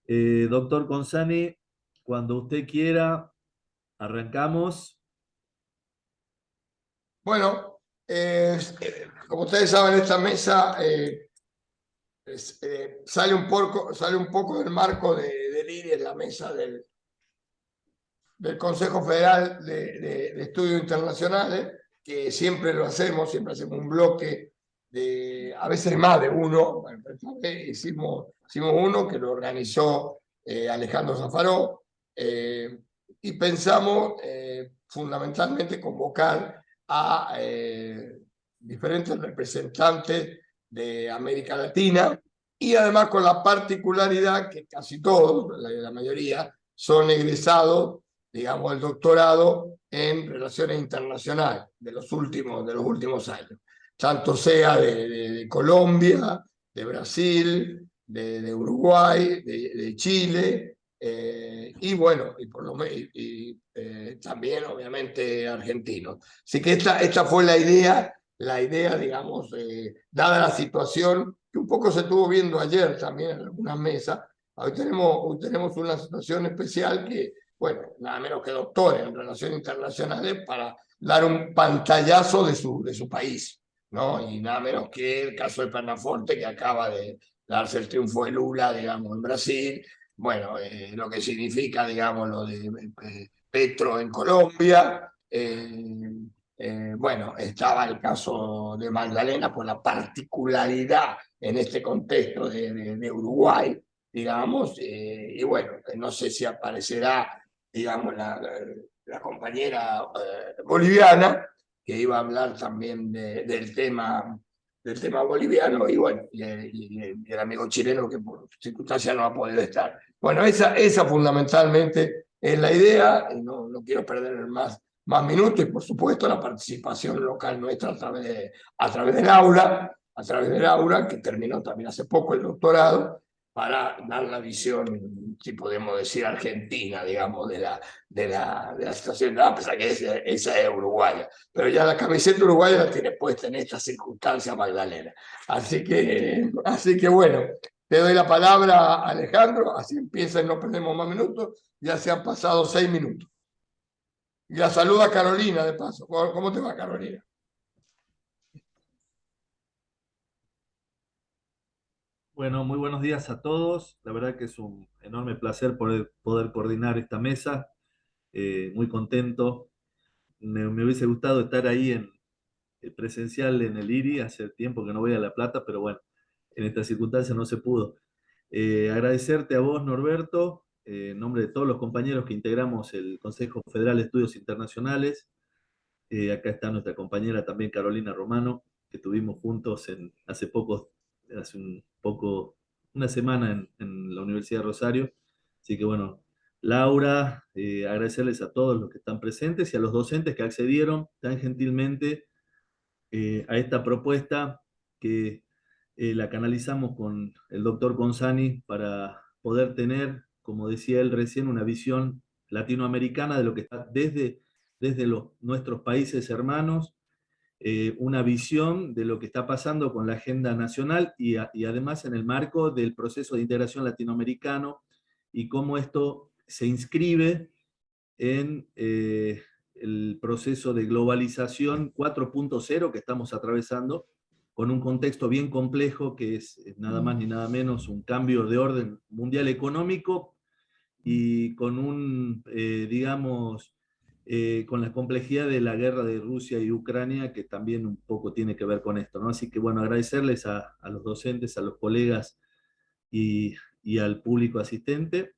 Doctor Consani, cuando usted quiera, arrancamos. Bueno, como ustedes saben, esta mesa sale un poco del marco del IRI, en la mesa del Consejo Federal de Estudios Internacionales, que siempre hacemos un bloque de, a veces más de uno. Bueno, esta vez hicimos uno que lo organizó Alejandro Zaffarò, y pensamos fundamentalmente convocar a diferentes representantes de América Latina, y además con la particularidad que casi todos, la mayoría, son egresados, digamos, el doctorado en relaciones internacionales de los últimos años, tanto sea de Colombia, de Brasil, de Uruguay, de Chile, y bueno, también obviamente argentinos. Así que esta fue la idea, digamos, dada la situación que un poco se estuvo viendo ayer también en algunas mesas. Hoy tenemos una situación especial que, bueno, nada menos que doctor en relaciones internacionales para dar un pantallazo de su país, ¿no? Y nada menos que el caso de Pernaforte, que acaba de darse el triunfo de Lula, digamos, en Brasil. Bueno, lo que significa, digamos, lo de Petro en Colombia. Bueno, estaba el caso de Magdalena por la particularidad en este contexto de Uruguay, digamos, y bueno, no sé si aparecerá, digamos, la compañera boliviana, que iba a hablar también del tema boliviano, y bueno, y el amigo chileno que por circunstancias no ha podido estar. Bueno, esa fundamentalmente es la idea, y no quiero perder más minutos, y por supuesto la participación local nuestra a través del aula, que terminó también hace poco el doctorado, para dar la visión, si podemos decir, argentina, digamos, de la situación, a pesar que esa es uruguaya. Pero ya la camiseta uruguaya la tiene puesta en esta circunstancia Magdalena. Así que bueno, te doy la palabra a Alejandro, así empieza y no perdemos más minutos. Ya se han pasado 6 minutos. Y la saluda Carolina, de paso. ¿Cómo te va, Carolina? Bueno, muy buenos días a todos. La verdad que es un enorme placer poder coordinar esta mesa. Muy contento. Me hubiese gustado estar ahí presencial en el IRI. Hace tiempo que no voy a La Plata, pero bueno, en estas circunstancias no se pudo. Agradecerte a vos, Norberto, en nombre de todos los compañeros que integramos el Consejo Federal de Estudios Internacionales. Acá está nuestra compañera también Carolina Romano, que tuvimos juntos hace un poco, una semana en la Universidad de Rosario. Así que bueno, Laura, agradecerles a todos los que están presentes y a los docentes que accedieron tan gentilmente a esta propuesta que la canalizamos con el doctor Consani para poder tener, como decía él recién, una visión latinoamericana de lo que está desde nuestros países hermanos, una visión de lo que está pasando con la agenda nacional y además en el marco del proceso de integración latinoamericano y cómo esto se inscribe en el proceso de globalización 4.0 que estamos atravesando, con un contexto bien complejo que es nada más ni nada menos un cambio de orden mundial económico y con digamos, con la complejidad de la guerra de Rusia y Ucrania, que también un poco tiene que ver con esto, ¿no? Así que bueno, agradecerles a los docentes, a los colegas y al público asistente.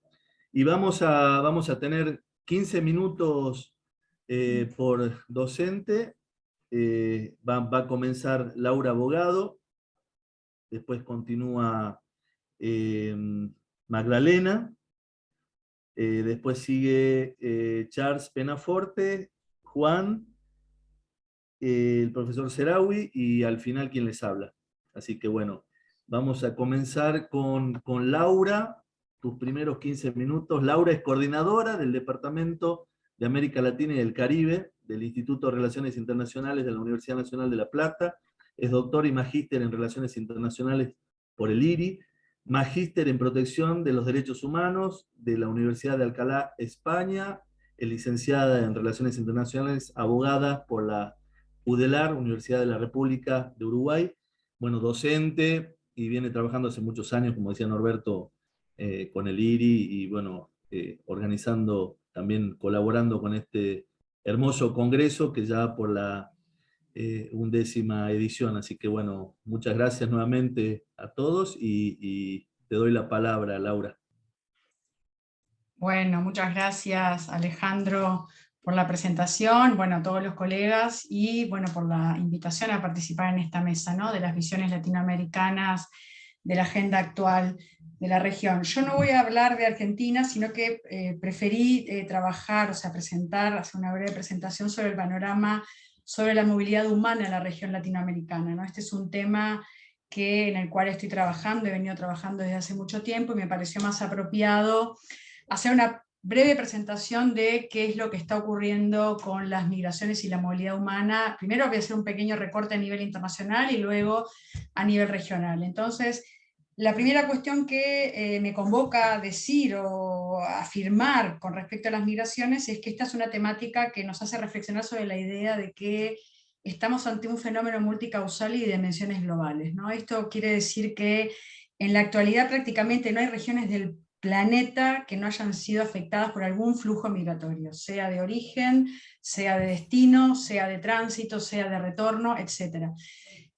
Y vamos a tener 15 minutos por docente. Va a comenzar Laura Abogado, después continúa eh, Magdalena, después sigue Charles Penaforte, Juan, el profesor Serawi y al final quien les habla. Así que bueno, vamos a comenzar con Laura, tus primeros 15 minutos. Laura es coordinadora del Departamento de América Latina y del Caribe del Instituto de Relaciones Internacionales de la Universidad Nacional de La Plata. Es doctor y magíster en Relaciones Internacionales por el IRI. magíster en protección de los derechos humanos de la Universidad de Alcalá, España, es licenciada en Relaciones Internacionales, abogada por la UDELAR, Universidad de la República de Uruguay, bueno, docente y viene trabajando hace muchos años, como decía Norberto, con el IRI y bueno, organizando, también colaborando con este hermoso congreso que ya por la 11ª edición. Así que bueno, muchas gracias nuevamente a todos y te doy la palabra, Laura. Bueno, muchas gracias Alejandro por la presentación, bueno, a todos los colegas y bueno, por la invitación a participar en esta mesa, ¿no? De las visiones latinoamericanas de la agenda actual de la región. Yo no voy a hablar de Argentina, sino que preferí trabajar, o sea, presentar, hacer una breve presentación sobre el panorama sobre la movilidad humana en la región latinoamericana, ¿no? Este es un tema en el cual estoy trabajando, he venido trabajando desde hace mucho tiempo y me pareció más apropiado hacer una breve presentación de qué es lo que está ocurriendo con las migraciones y la movilidad humana. Primero voy a hacer un pequeño recorte a nivel internacional y luego a nivel regional. Entonces, la primera cuestión que me convoca a decir o a afirmar con respecto a las migraciones es que esta es una temática que nos hace reflexionar sobre la idea de que estamos ante un fenómeno multicausal y de dimensiones globales, ¿no? Esto quiere decir que en la actualidad prácticamente no hay regiones del planeta que no hayan sido afectadas por algún flujo migratorio, sea de origen, sea de destino, sea de tránsito, sea de retorno, etc.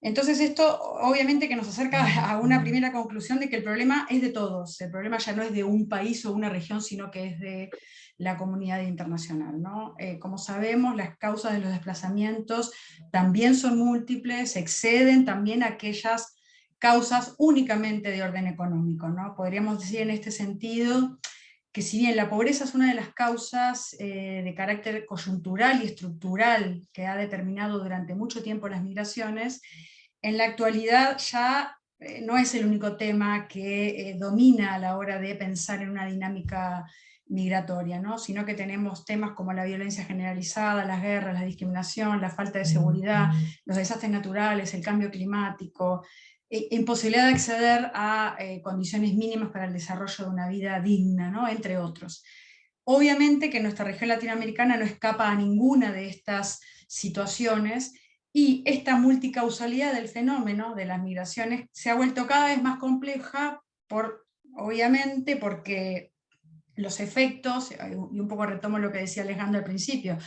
Entonces esto obviamente que nos acerca a una primera conclusión de que el problema es de todos, el problema ya no es de un país o una región, sino que es de la comunidad internacional, ¿no? Como sabemos, las causas de los desplazamientos también son múltiples, exceden también aquellas causas únicamente de orden económico, ¿no? Podríamos decir en este sentido que si bien la pobreza es una de las causas de carácter coyuntural y estructural que ha determinado durante mucho tiempo las migraciones, en la actualidad ya no es el único tema que domina a la hora de pensar en una dinámica migratoria, ¿no? Sino que tenemos temas como la violencia generalizada, las guerras, la discriminación, la falta de seguridad, los desastres naturales, el cambio climático, imposibilidad de acceder a condiciones mínimas para el desarrollo de una vida digna, ¿no? Entre otros. Obviamente que nuestra región latinoamericana no escapa a ninguna de estas situaciones y esta multicausalidad del fenómeno de las migraciones se ha vuelto cada vez más compleja, obviamente porque los efectos, y un poco retomo lo que decía Alejandro al principio,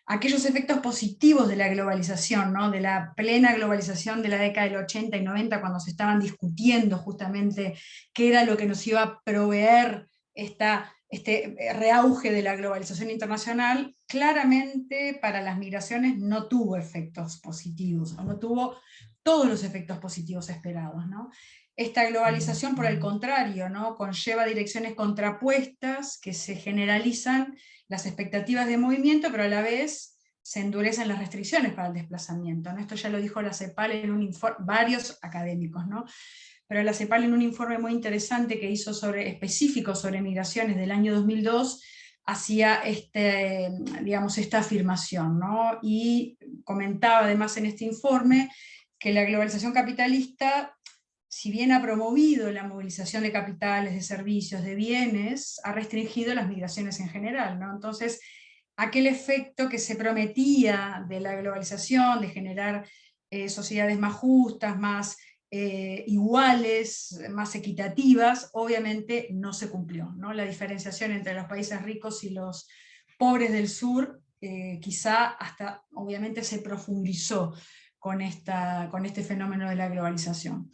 aquellos efectos positivos de la globalización, ¿no? De la plena globalización de la década del 80 y 90, cuando se estaban discutiendo justamente qué era lo que nos iba a proveer este reauge de la globalización internacional, claramente para las migraciones no tuvo efectos positivos, o no tuvo todos los efectos positivos esperados, ¿no? Esta globalización, por el contrario, ¿no? Conlleva direcciones contrapuestas que se generalizan las expectativas de movimiento, pero a la vez se endurecen las restricciones para el desplazamiento, ¿no? Esto ya lo dijo la CEPAL en un informe, varios académicos, ¿no? Pero la CEPAL en un informe muy interesante que hizo específico sobre migraciones del año 2002, hacía esta afirmación, ¿no? Y comentaba además en este informe que la globalización capitalista, si bien ha promovido la movilización de capitales, de servicios, de bienes, ha restringido las migraciones en general, ¿no? Entonces, aquel efecto que se prometía de la globalización, de generar sociedades más justas, más iguales, más equitativas, obviamente no se cumplió, ¿no? La diferenciación entre los países ricos y los pobres del sur quizá hasta obviamente se profundizó con este fenómeno de la globalización.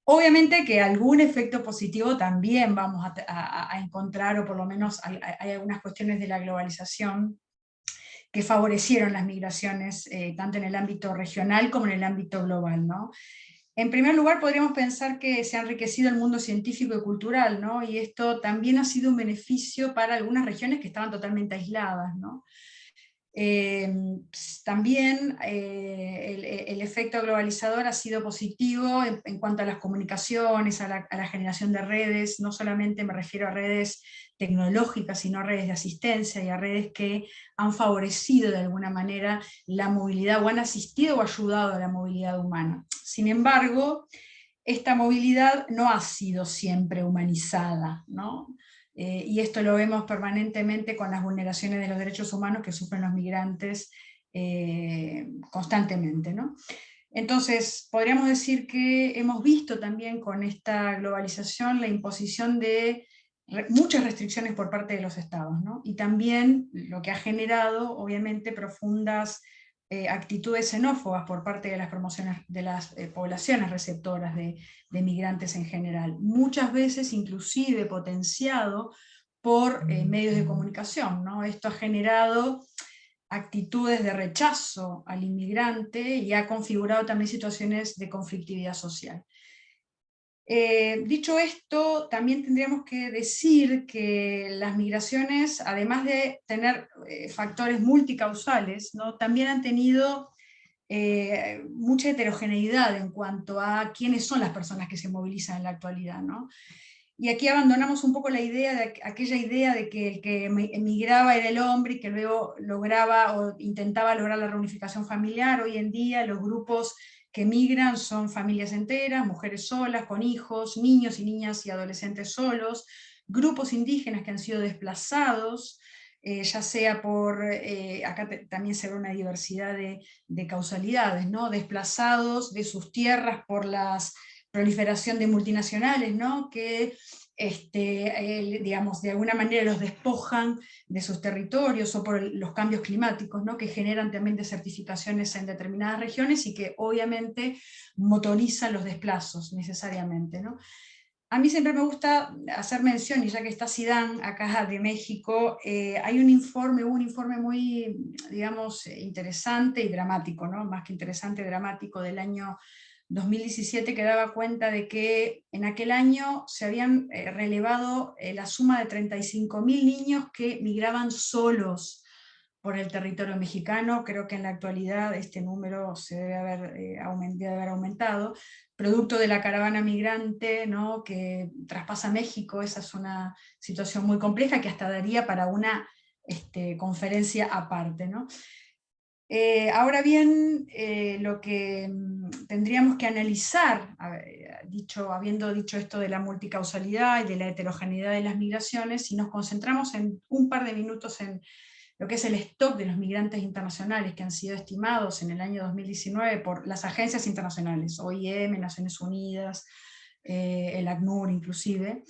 Obviamente que algún efecto positivo también vamos a encontrar, o por lo menos hay algunas cuestiones de la globalización que favorecieron las migraciones, tanto en el ámbito regional como en el ámbito global, ¿no? En primer lugar, podríamos pensar que se ha enriquecido el mundo científico y cultural, ¿no? Y esto también ha sido un beneficio para algunas regiones que estaban totalmente aisladas, ¿no? También el efecto globalizador ha sido positivo en cuanto a las comunicaciones, a la generación de redes. No solamente me refiero a redes tecnológicas, sino a redes de asistencia y a redes que han favorecido de alguna manera la movilidad, o han asistido o ayudado a la movilidad humana. Sin embargo, esta movilidad no ha sido siempre humanizada, ¿no? Y esto lo vemos permanentemente con las vulneraciones de los derechos humanos que sufren los migrantes constantemente, ¿no? Entonces, podríamos decir que hemos visto también con esta globalización la imposición de muchas restricciones por parte de los estados, ¿no? Y también lo que ha generado, obviamente, profundas actitudes xenófobas por parte de las promociones de las poblaciones receptoras de migrantes en general, muchas veces inclusive potenciado por medios de comunicación, ¿no? Esto ha generado actitudes de rechazo al inmigrante y ha configurado también situaciones de conflictividad social. Dicho esto, también tendríamos que decir que las migraciones, además de tener factores multicausales, ¿no?, también han tenido mucha heterogeneidad en cuanto a quiénes son las personas que se movilizan en la actualidad, ¿no? Y aquí abandonamos un poco la idea de aquella idea de que el que emigraba era el hombre y que luego lograba o intentaba lograr la reunificación familiar. Hoy en día los grupos que migran son familias enteras, mujeres solas, con hijos, niños y niñas y adolescentes solos, grupos indígenas que han sido desplazados, ya sea por, acá también se ve una diversidad de causalidades, ¿no? Desplazados de sus tierras por las proliferación de multinacionales, ¿no?, que digamos, de alguna manera los despojan de sus territorios, o por los cambios climáticos, ¿no?, que generan también desertificaciones en determinadas regiones y que obviamente motorizan los desplazos necesariamente, ¿no? A mí siempre me gusta hacer mención, y ya que está Zidane acá de México, hay hubo un informe muy, digamos, interesante y dramático, ¿no?, más que interesante, dramático, del año 2017, que daba cuenta de que en aquel año se habían relevado la suma de 35.000 niños que migraban solos por el territorio mexicano. Creo que en la actualidad este número se debe haber aumentado, producto de la caravana migrante, ¿no?, que traspasa México. Esa es una situación muy compleja que hasta daría para una conferencia aparte, ¿no? Ahora bien, lo que tendríamos que analizar, habiendo dicho esto de la multicausalidad y de la heterogeneidad de las migraciones, si nos concentramos en un par de minutos en lo que es el stock de los migrantes internacionales que han sido estimados en el año 2019 por las agencias internacionales, OIM, Naciones Unidas, el ACNUR inclusive,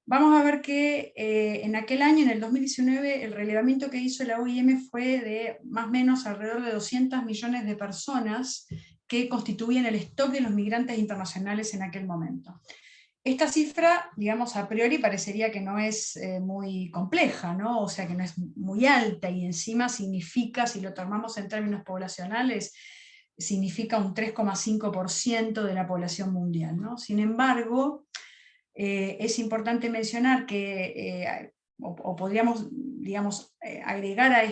vamos a ver que en aquel año, en el 2019, el relevamiento que hizo la OIM fue de más o menos alrededor de 200 millones de personas que constituían el stock de los migrantes internacionales en aquel momento. Esta cifra, digamos, a priori parecería que no es muy compleja, ¿no? O sea, que no es muy alta, y encima significa, si lo tomamos en términos poblacionales, significa un 3,5% de la población mundial, ¿no? Sin embargo, es importante mencionar que, o podríamos, digamos, agregar a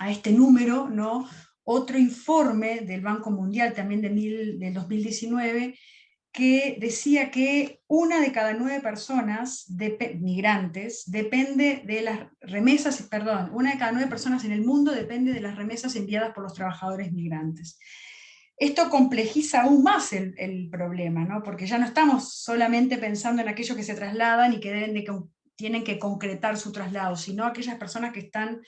este número, ¿no?, otro informe del Banco Mundial también del 2019, que decía que 1 de cada 9 personas migrantes depende de las remesas, perdón, 1 de cada 9 personas en el mundo depende de las remesas enviadas por los trabajadores migrantes. Esto complejiza aún más el problema, ¿no?, porque ya no estamos solamente pensando en aquellos que se trasladan y que tienen que concretar su traslado, sino aquellas personas que están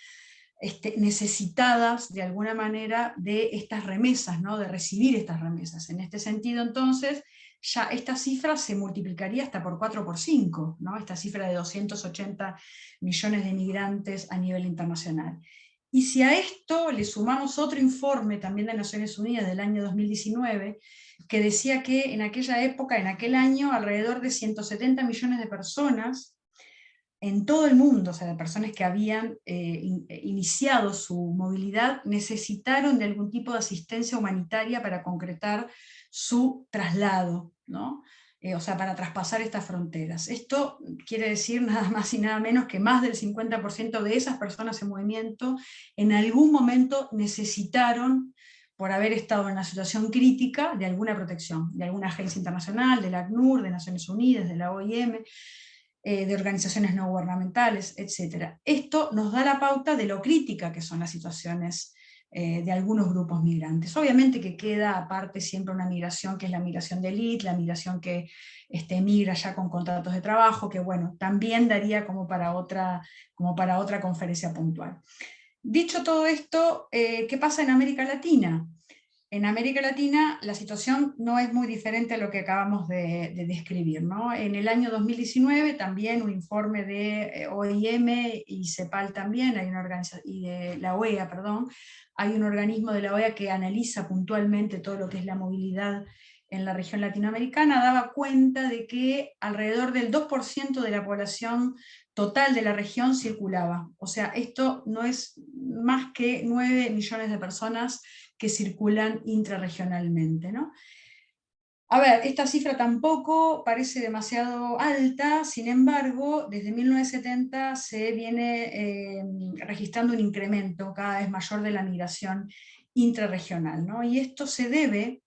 necesitadas de alguna manera de estas remesas, ¿no?, de recibir estas remesas. En este sentido, entonces, ya esta cifra se multiplicaría hasta por 4 o por 5, ¿no?, esta cifra de 280 millones de migrantes a nivel internacional. Y si a esto le sumamos otro informe también de Naciones Unidas del año 2019, que decía que en aquella época, en aquel año, alrededor de 170 millones de personas en todo el mundo, o sea, de personas que habían iniciado su movilidad, necesitaron de algún tipo de asistencia humanitaria para concretar su traslado, ¿no? O sea, para traspasar estas fronteras. Esto quiere decir nada más y nada menos que más del 50% de esas personas en movimiento en algún momento necesitaron, por haber estado en una situación crítica, de alguna protección, de alguna agencia internacional, del ACNUR, de Naciones Unidas, de la OIM, de organizaciones no gubernamentales, etc. Esto nos da la pauta de lo crítica que son las situaciones de algunos grupos migrantes. Obviamente que queda aparte siempre una migración que es la migración de élite, la migración que migra ya con contratos de trabajo, que bueno, también daría como para otra conferencia puntual. Dicho todo esto, ¿qué pasa en América Latina? En América Latina la situación no es muy diferente a lo que acabamos de describir, ¿no? En el año 2019 también un informe de OIM y CEPAL también, hay una organización, y de la OEA, perdón, hay un organismo de la OEA que analiza puntualmente todo lo que es la movilidad en la región latinoamericana, daba cuenta de que alrededor del 2% de la población total de la región circulaba. O sea, esto no es más que 9 millones de personas que circulan intrarregionalmente, ¿no? A ver, esta cifra tampoco parece demasiado alta, sin embargo, desde 1970 se viene registrando un incremento cada vez mayor de la migración intrarregional, ¿no? Y esto se debe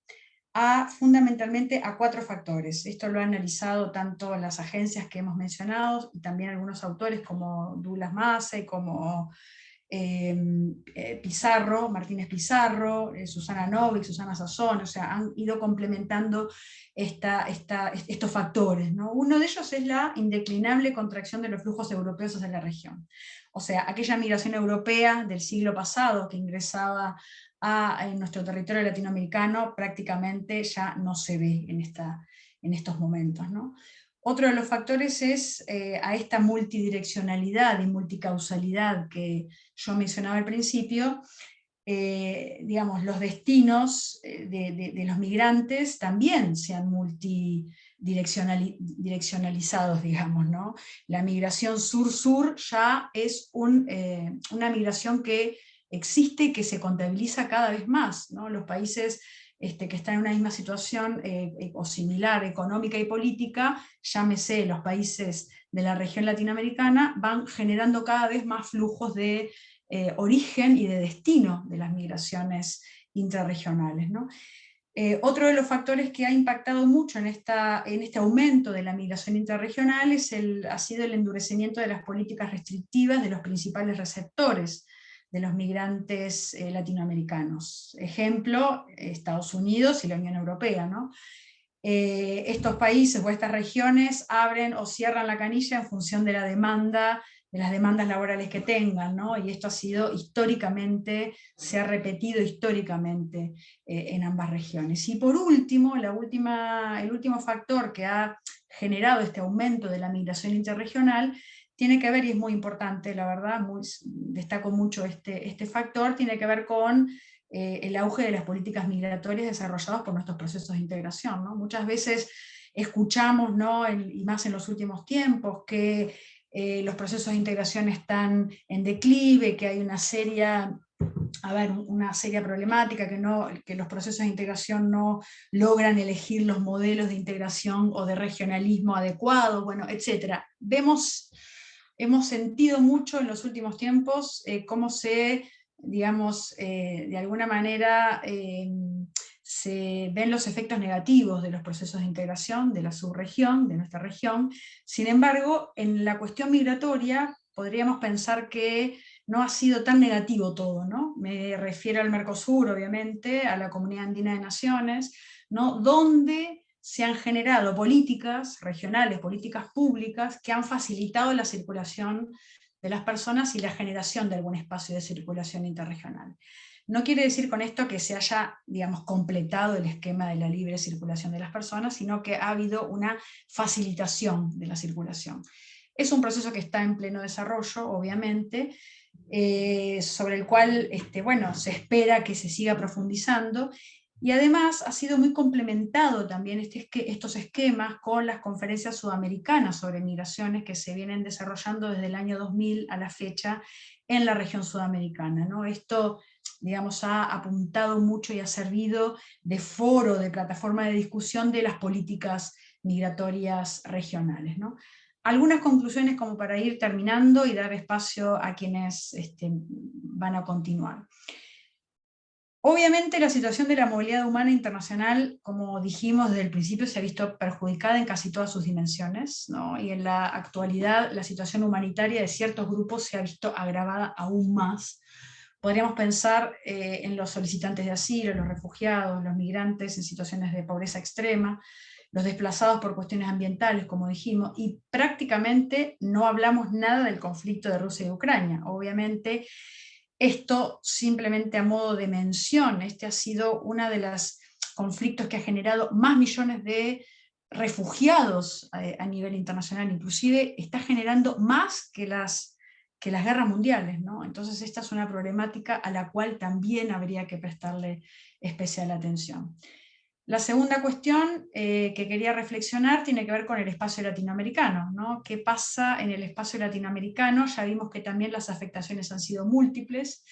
fundamentalmente a 4 factores. Esto lo han analizado tanto las agencias que hemos mencionado, y también algunos autores como Douglas Massey, como Pizarro, Martínez Pizarro, Susana Novik, Susana Sazón, o sea, han ido complementando estos factores, ¿no? Uno de ellos es la indeclinable contracción de los flujos europeos hacia la región. O sea, aquella migración europea del siglo pasado que ingresaba en nuestro territorio latinoamericano prácticamente ya no se ve en estos momentos, ¿no? Otro de los factores es a esta multidireccionalidad y multicausalidad que yo mencionaba al principio, digamos, los destinos de los migrantes también sean multidireccionalizados, digamos, ¿no? La migración sur-sur ya es una migración que existe y que se contabiliza cada vez más, ¿no? Los países que están en una misma situación o similar económica y política, llámese los países de la región latinoamericana, van generando cada vez más flujos de origen y de destino de las migraciones intrarregionales, ¿no? Otro de los factores que ha impactado mucho en este aumento de la migración intrarregional ha sido el endurecimiento de las políticas restrictivas de los principales receptores de los migrantes latinoamericanos. Ejemplo, Estados Unidos y la Unión Europea, ¿no? Estos países o estas regiones abren o cierran la canilla en función de las demandas laborales que tengan, ¿no? Y esto ha sido históricamente, se ha repetido históricamente en ambas regiones. Y por último, el último factor que ha generado este aumento de la migración interregional tiene que ver, y es muy importante, la verdad, destaco mucho este factor, tiene que ver con el auge de las políticas migratorias desarrolladas por nuestros procesos de integración, ¿no? Muchas veces escuchamos, ¿no? Y más en los últimos tiempos, que los procesos de integración están en declive, que hay una seria problemática, que los procesos de integración no logran elegir los modelos de integración o de regionalismo adecuados, bueno, etc. Hemos sentido mucho en los últimos tiempos cómo digamos, de alguna manera se ven los efectos negativos de los procesos de integración de la subregión, de nuestra región. Sin embargo, en la cuestión migratoria podríamos pensar que no ha sido tan negativo todo, ¿no? Me refiero al Mercosur, obviamente, a la Comunidad Andina de Naciones, ¿no? Donde se han generado políticas regionales, políticas públicas, que han facilitado la circulación de las personas y la generación de algún espacio de circulación interregional. No quiere decir con esto que se haya, digamos, completado el esquema de la libre circulación de las personas, sino que ha habido una facilitación de la circulación. Es un proceso que está en pleno desarrollo, obviamente, sobre el cual bueno, se espera que se siga profundizando, y además ha sido muy complementado también estos esquemas con las conferencias sudamericanas sobre migraciones que se vienen desarrollando desde el año 2000 a la fecha en la región sudamericana, ¿no? Esto, digamos, ha apuntado mucho y ha servido de foro, de plataforma de discusión de las políticas migratorias regionales, ¿no? Algunas conclusiones como para ir terminando y dar espacio a quienes van a continuar. Obviamente la situación de la movilidad humana internacional, como dijimos desde el principio, se ha visto perjudicada en casi todas sus dimensiones, ¿no? Y en la actualidad la situación humanitaria de ciertos grupos se ha visto agravada aún más Podríamos pensar en los solicitantes de asilo, los refugiados, los migrantes en situaciones de pobreza extrema, los desplazados por cuestiones ambientales, como dijimos, y prácticamente no hablamos nada del conflicto de Rusia y Ucrania. Obviamente, esto simplemente a modo de mención, este ha sido uno de los conflictos que ha generado más millones de refugiados a nivel internacional, inclusive está generando más que las guerras mundiales, ¿no? Entonces esta es una problemática a la cual también habría que prestarle especial atención. La segunda cuestión que quería reflexionar tiene que ver con el espacio latinoamericano, ¿no? ¿Qué pasa en el espacio latinoamericano? Ya vimos que también las afectaciones han sido múltiples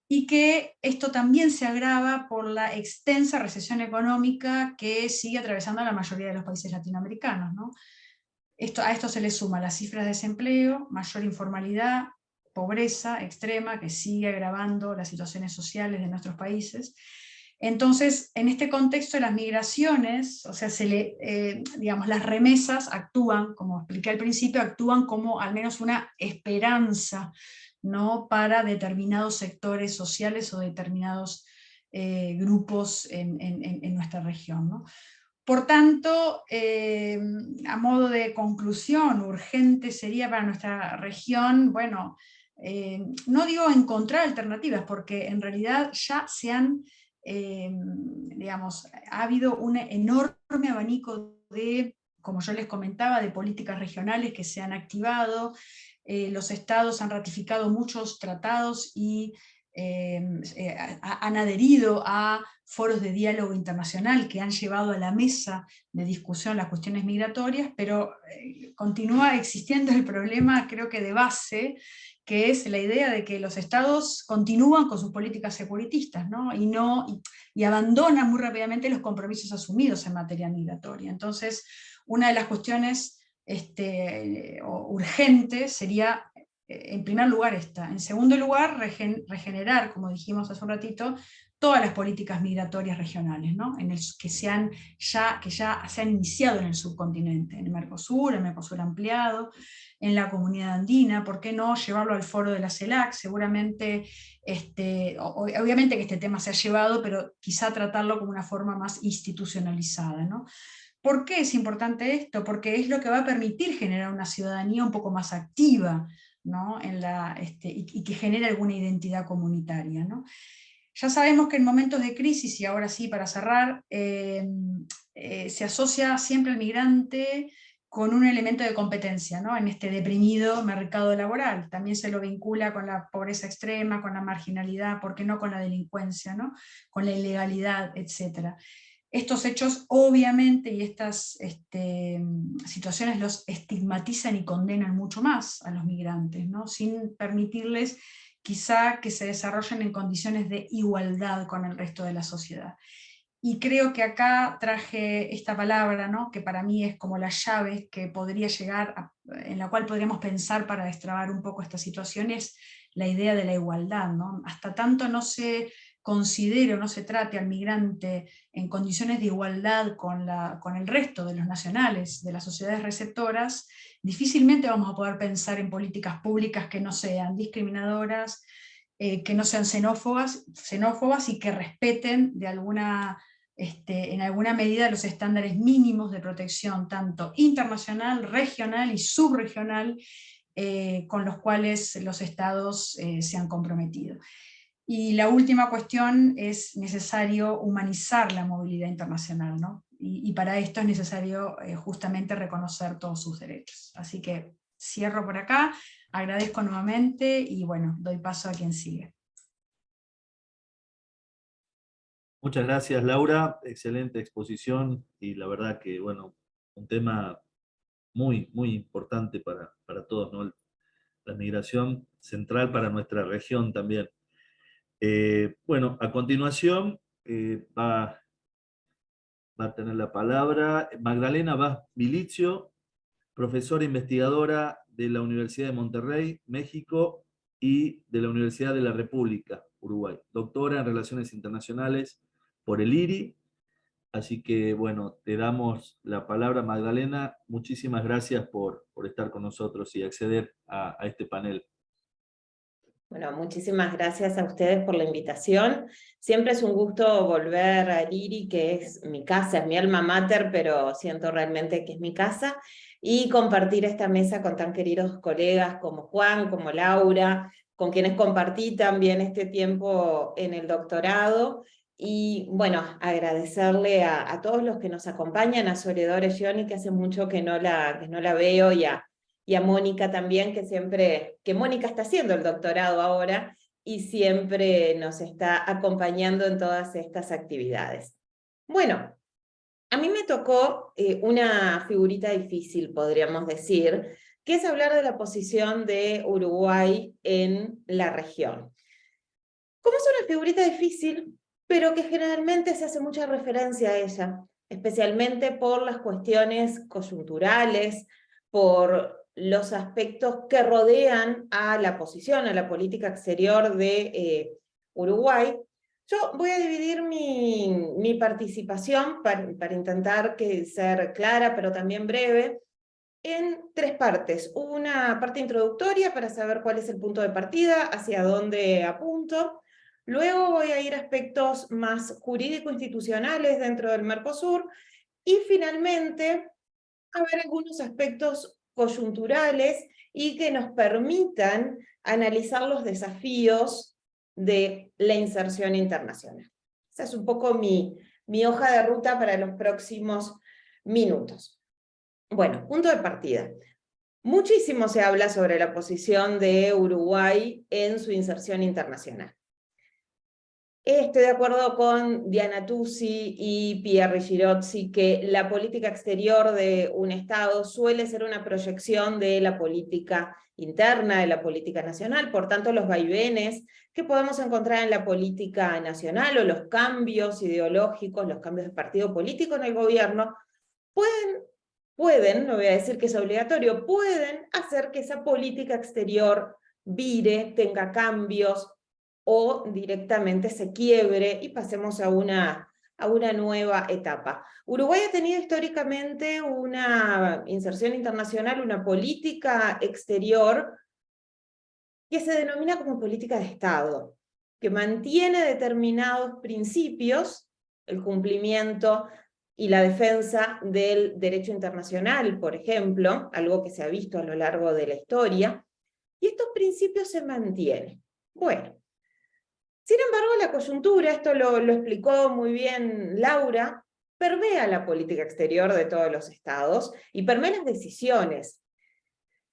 y que esto también se agrava por la extensa recesión económica que sigue atravesando la mayoría de los países latinoamericanos, ¿no? A esto se le suma las cifras de desempleo, mayor informalidad, pobreza extrema que sigue agravando las situaciones sociales de nuestros países. Entonces, en este contexto las migraciones, o sea, digamos, las remesas actúan, como expliqué al principio, actúan como al menos una esperanza, ¿no?, para determinados sectores sociales o determinados grupos en nuestra región, ¿no? Por tanto, a modo de conclusión, urgente sería para nuestra región, bueno, no digo encontrar alternativas, porque en realidad ya digamos, ha habido un enorme abanico de, como yo les comentaba, de políticas regionales que se han activado, los estados han ratificado muchos tratados y han adherido a foros de diálogo internacional que han llevado a la mesa de discusión las cuestiones migratorias, pero continúa existiendo el problema, creo que de base, que es la idea de que los estados continúan con sus políticas securitistas, ¿no? Y abandonan muy rápidamente los compromisos asumidos en materia migratoria. Entonces, una de las cuestiones urgentes sería, en primer lugar, esta. En segundo lugar, regenerar, como dijimos hace un ratito, todas las políticas migratorias regionales, ¿no? Que ya se han iniciado en el subcontinente, en el Mercosur ampliado, en la comunidad andina. ¿Por qué no llevarlo al foro de la CELAC? Seguramente, obviamente que este tema se ha llevado, pero quizá tratarlo como una forma más institucionalizada, ¿no? ¿Por qué es importante esto? Porque es lo que va a permitir generar una ciudadanía un poco más activa, ¿no? Y que genere alguna identidad comunitaria, ¿no? Ya sabemos que en momentos de crisis, y ahora sí para cerrar, se asocia siempre al migrante con un elemento de competencia, ¿no? En este deprimido mercado laboral. También se lo vincula con la pobreza extrema, con la marginalidad, ¿por qué no con la delincuencia, ¿no? Con la ilegalidad, etc. Estos hechos obviamente y estas situaciones los estigmatizan y condenan mucho más a los migrantes, ¿no? Sin permitirles quizá que se desarrollen en condiciones de igualdad con el resto de la sociedad. Y creo que acá traje esta palabra, ¿no?, que para mí es como la llave que podría en la cual podríamos pensar para destrabar un poco esta situación, es la idea de la igualdad, ¿no? Hasta tanto no se considere o no se trate al migrante en condiciones de igualdad con el resto de los nacionales, de las sociedades receptoras, difícilmente vamos a poder pensar en políticas públicas que no sean discriminadoras, que no sean xenófobas y que respeten en alguna medida los estándares mínimos de protección, tanto internacional, regional y subregional, con los cuales los estados se han comprometido. Y la última cuestión, es necesario humanizar la movilidad internacional, ¿no? Y para esto es necesario justamente reconocer todos sus derechos. Así que cierro por acá, agradezco nuevamente y bueno, doy paso a quien sigue. Muchas gracias, Laura. Excelente exposición y la verdad que, bueno, un tema muy, muy importante para todos, ¿no? La migración central para nuestra región también. Bueno, a continuación va a tener la palabra Magdalena Vaz Milicio, profesora investigadora de la Universidad de Monterrey, México, y de la Universidad de la República, Uruguay. Doctora en Relaciones Internacionales por el IRI. Así que, bueno, te damos la palabra, Magdalena. Muchísimas gracias por estar con nosotros y acceder a este panel. Bueno, muchísimas gracias a ustedes por la invitación. Siempre es un gusto volver a IRI, que es mi casa, es mi alma mater, pero siento realmente que es mi casa, y compartir esta mesa con tan queridos colegas como Juan, como Laura, con quienes compartí también este tiempo en el doctorado. Y bueno, agradecerle a todos los que nos acompañan, a Soledad Orelloni, que hace mucho que no la veo, y a Mónica también, que Mónica está haciendo el doctorado ahora y siempre nos está acompañando en todas estas actividades. Bueno, a mí me tocó una figurita difícil, podríamos decir, que es hablar de la posición de Uruguay en la región. Como es una figurita difícil, pero que generalmente se hace mucha referencia a ella, especialmente por las cuestiones coyunturales, por los aspectos que rodean a la posición, a la política exterior de Uruguay. Yo voy a dividir mi participación para intentar ser clara, pero también breve, en tres partes. Una parte introductoria para saber cuál es el punto de partida, hacia dónde apunto. Luego voy a ir a aspectos más jurídico-institucionales dentro del Mercosur, y finalmente a ver algunos aspectos coyunturales y que nos permitan analizar los desafíos de la inserción internacional. Esa es un poco mi hoja de ruta para los próximos minutos. Bueno, punto de partida. Muchísimo se habla sobre la posición de Uruguay en su inserción internacional. Estoy de acuerdo con Diana Tusi y Pierre Girozzi que la política exterior de un Estado suele ser una proyección de la política interna, de la política nacional, por tanto los vaivenes que podemos encontrar en la política nacional o los cambios ideológicos, los cambios de partido político en el gobierno, pueden, no voy a decir que es obligatorio, pueden hacer que esa política exterior vire, tenga cambios, o directamente se quiebre y pasemos a una nueva etapa. Uruguay ha tenido históricamente una inserción internacional, una política exterior que se denomina como política de Estado, que mantiene determinados principios, el cumplimiento y la defensa del derecho internacional, por ejemplo, algo que se ha visto a lo largo de la historia, y estos principios se mantienen. Bueno, sin embargo, la coyuntura, esto lo explicó muy bien Laura, permea la política exterior de todos los estados y permea las decisiones.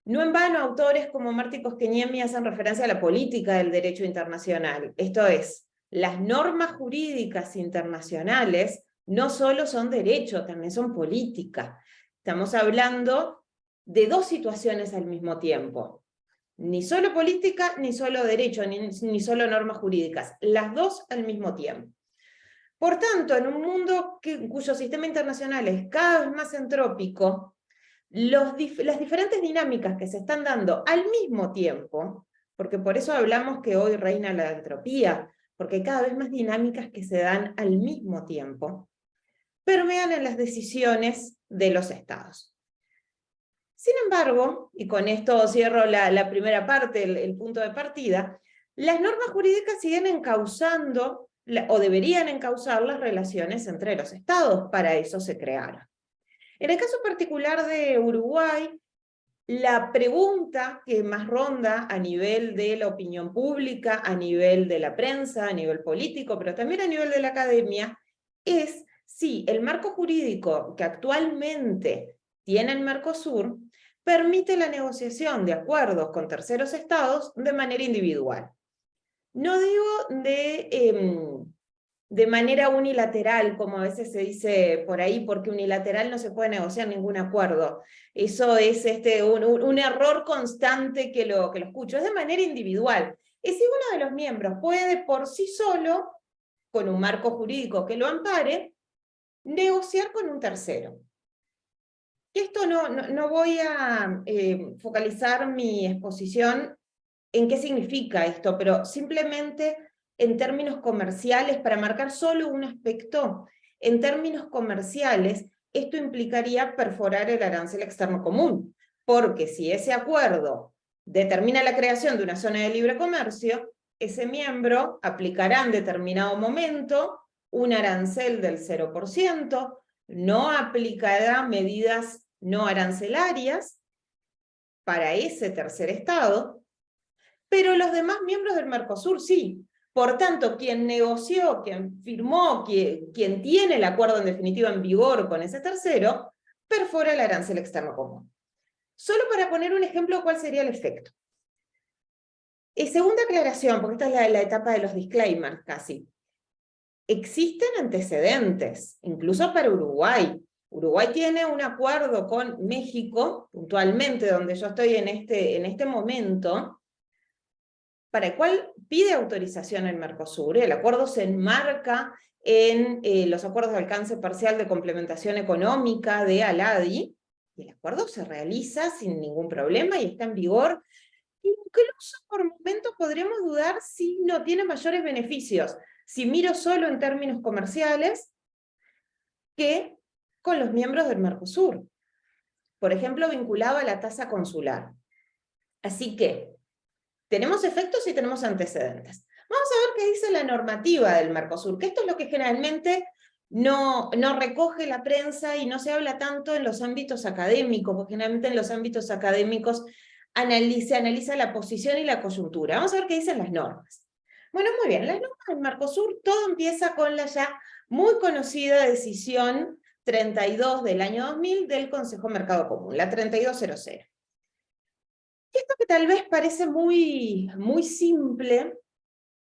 No en vano, autores como Martí Koskenniemi hacen referencia a la política del derecho internacional. Esto es, las normas jurídicas internacionales no solo son derecho, también son política. Estamos hablando de dos situaciones al mismo tiempo. Ni solo política, ni solo derecho, ni solo normas jurídicas. Las dos al mismo tiempo. Por tanto, en un mundo cuyo sistema internacional es cada vez más entrópico, las diferentes dinámicas que se están dando al mismo tiempo, porque por eso hablamos que hoy reina la entropía, porque hay cada vez más dinámicas que se dan al mismo tiempo, permean en las decisiones de los estados. Sin embargo, y con esto cierro la primera parte, el punto de partida, las normas jurídicas siguen encauzando, o deberían encauzar las relaciones entre los estados, para eso se crearon. En el caso particular de Uruguay, la pregunta que más ronda a nivel de la opinión pública, a nivel de la prensa, a nivel político, pero también a nivel de la academia, es si el marco jurídico que actualmente tiene el Mercosur permite la negociación de acuerdos con terceros estados de manera individual. No digo de manera unilateral, como a veces se dice por ahí, porque unilateral no se puede negociar ningún acuerdo. Eso es un error constante que lo escucho. Es de manera individual. Es si uno de los miembros puede por sí solo, con un marco jurídico que lo ampare, negociar con un tercero. Esto no voy a focalizar mi exposición en qué significa esto, pero simplemente en términos comerciales, para marcar solo un aspecto, en términos comerciales, esto implicaría perforar el arancel externo común, porque si ese acuerdo determina la creación de una zona de libre comercio, ese miembro aplicará en determinado momento un arancel del 0%, no aplicará medidas no arancelarias para ese tercer estado, pero los demás miembros del Mercosur sí. Por tanto, quien negoció, quien firmó, quien tiene el acuerdo en definitiva en vigor con ese tercero, perfora el arancel externo común. Solo para poner un ejemplo de cuál sería el efecto. Segunda aclaración, porque esta es la etapa de los disclaimers casi. Existen antecedentes, incluso para Uruguay. Uruguay tiene un acuerdo con México, puntualmente donde yo estoy en este momento, para el cual pide autorización el Mercosur. El acuerdo se enmarca en los acuerdos de alcance parcial de complementación económica de ALADI, y el acuerdo se realiza sin ningún problema y está en vigor. Incluso por momentos podríamos dudar si no tiene mayores beneficios, si miro solo en términos comerciales, que con los miembros del Mercosur. Por ejemplo, vinculado a la tasa consular. Así que, tenemos efectos y tenemos antecedentes. Vamos a ver qué dice la normativa del Mercosur, que esto es lo que generalmente no recoge la prensa y no se habla tanto en los ámbitos académicos, porque generalmente en los ámbitos académicos se analiza la posición y la coyuntura. Vamos a ver qué dicen las normas. Bueno, muy bien, las normas del Mercosur, todo empieza con la ya muy conocida decisión 32 del año 2000 del Consejo Mercado Común, la 3200. Esto que tal vez parece muy simple,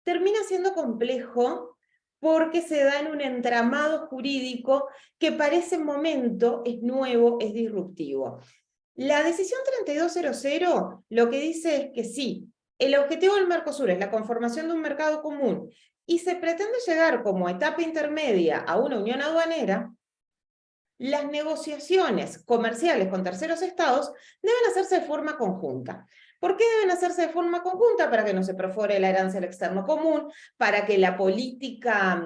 termina siendo complejo porque se da en un entramado jurídico que para ese momento es nuevo, es disruptivo. La decisión 3200 lo que dice es que sí, el objetivo del Mercosur es la conformación de un mercado común y se pretende llegar como etapa intermedia a una unión aduanera, las negociaciones comerciales con terceros estados deben hacerse de forma conjunta. ¿Por qué deben hacerse de forma conjunta? Para que no se perfore el arancel externo común, para que la política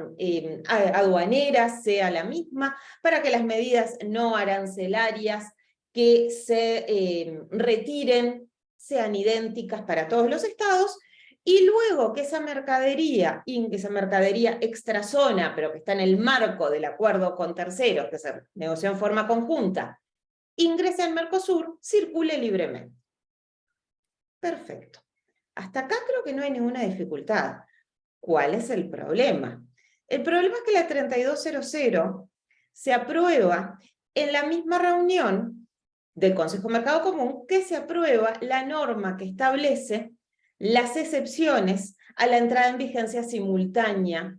aduanera sea la misma, para que las medidas no arancelarias que se retiren sean idénticas para todos los estados, y luego que esa mercadería extrazona, pero que está en el marco del acuerdo con terceros, que se negoció en forma conjunta, ingrese al Mercosur, circule libremente. Perfecto. Hasta acá creo que no hay ninguna dificultad. ¿Cuál es el problema? El problema es que la 3200 se aprueba en la misma reunión del Consejo Mercado Común que se aprueba la norma que establece las excepciones a la entrada en vigencia simultánea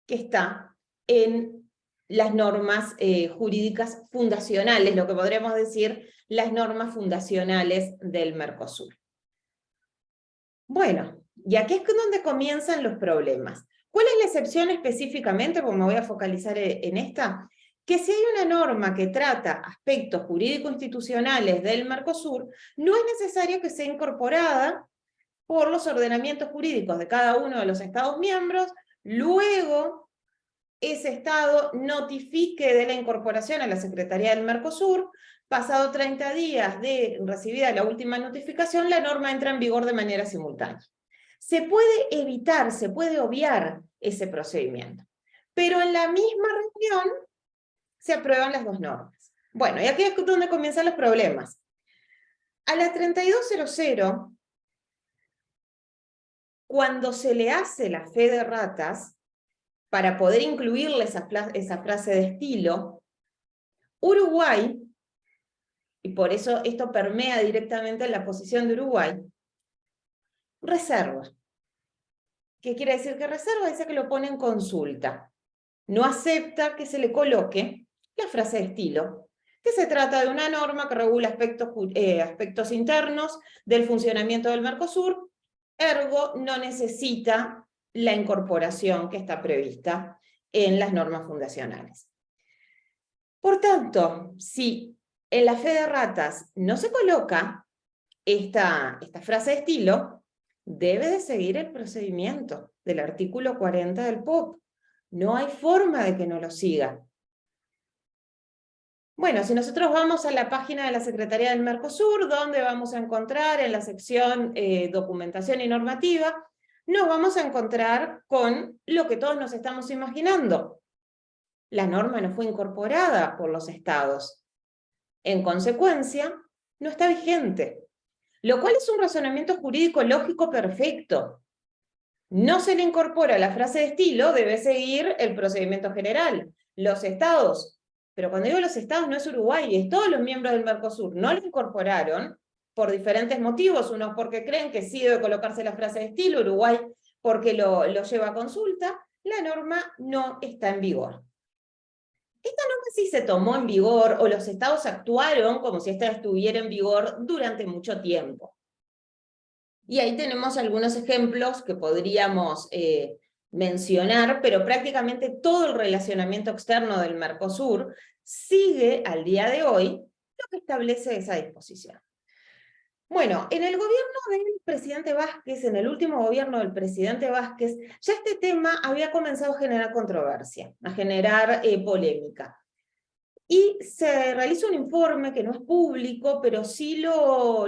que está en las normas jurídicas fundacionales, lo que podríamos decir las normas fundacionales del Mercosur. Bueno, y aquí es donde comienzan los problemas. ¿Cuál es la excepción específicamente? Porque me voy a focalizar en esta. Que si hay una norma que trata aspectos jurídico-institucionales del Mercosur, no es necesario que sea incorporada por los ordenamientos jurídicos de cada uno de los estados miembros, luego ese estado notifique de la incorporación a la Secretaría del Mercosur, pasado 30 días de recibida la última notificación, la norma entra en vigor de manera simultánea. Se puede evitar, se puede obviar ese procedimiento, pero en la misma reunión se aprueban las dos normas. Bueno, y aquí es donde comienzan los problemas. A la 3200, cuando se le hace la fe de ratas, para poder incluirle esa frase de estilo, Uruguay, y por eso esto permea directamente en la posición de Uruguay, reserva. ¿Qué quiere decir que reserva? Dice que lo pone en consulta. No acepta que se le coloque la frase de estilo, que se trata de una norma que regula aspectos internos del funcionamiento del Mercosur, ergo no necesita la incorporación que está prevista en las normas fundacionales. Por tanto, si en la fe de ratas no se coloca esta frase de estilo, debe de seguir el procedimiento del artículo 40 del POC. No hay forma de que no lo siga. Bueno, si nosotros vamos a la página de la Secretaría del Mercosur, donde vamos a encontrar en la sección documentación y normativa, nos vamos a encontrar con lo que todos nos estamos imaginando. La norma no fue incorporada por los estados. En consecuencia, no está vigente, lo cual es un razonamiento jurídico lógico perfecto. No se le incorpora la frase de estilo, debe seguir el procedimiento general. Los estados, pero cuando digo los estados no es Uruguay, es todos los miembros del Mercosur, no lo incorporaron por diferentes motivos, unos porque creen que sí debe colocarse la frase de estilo, Uruguay porque lo lleva a consulta, la norma no está en vigor. Esta norma sí se tomó en vigor, o los estados actuaron como si esta estuviera en vigor durante mucho tiempo. Y ahí tenemos algunos ejemplos que podríamos mencionar, pero prácticamente todo el relacionamiento externo del Mercosur sigue al día de hoy lo que establece esa disposición. Bueno, en el gobierno del presidente Vázquez, en el último gobierno del presidente Vázquez, ya este tema había comenzado a generar controversia, a generar polémica. Y se realiza un informe que no es público, pero sí lo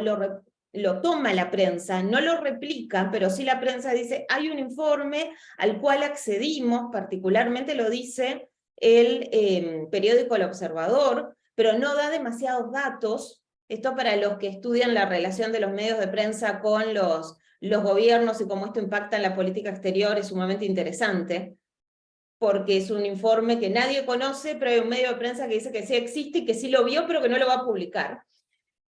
toma la prensa, no lo replica, pero sí la prensa dice, hay un informe al cual accedimos, particularmente lo dice el periódico El Observador, pero no da demasiados datos. Esto para los que estudian la relación de los medios de prensa con los gobiernos y cómo esto impacta en la política exterior es sumamente interesante, porque es un informe que nadie conoce, pero hay un medio de prensa que dice que sí existe y que sí lo vio, pero que no lo va a publicar.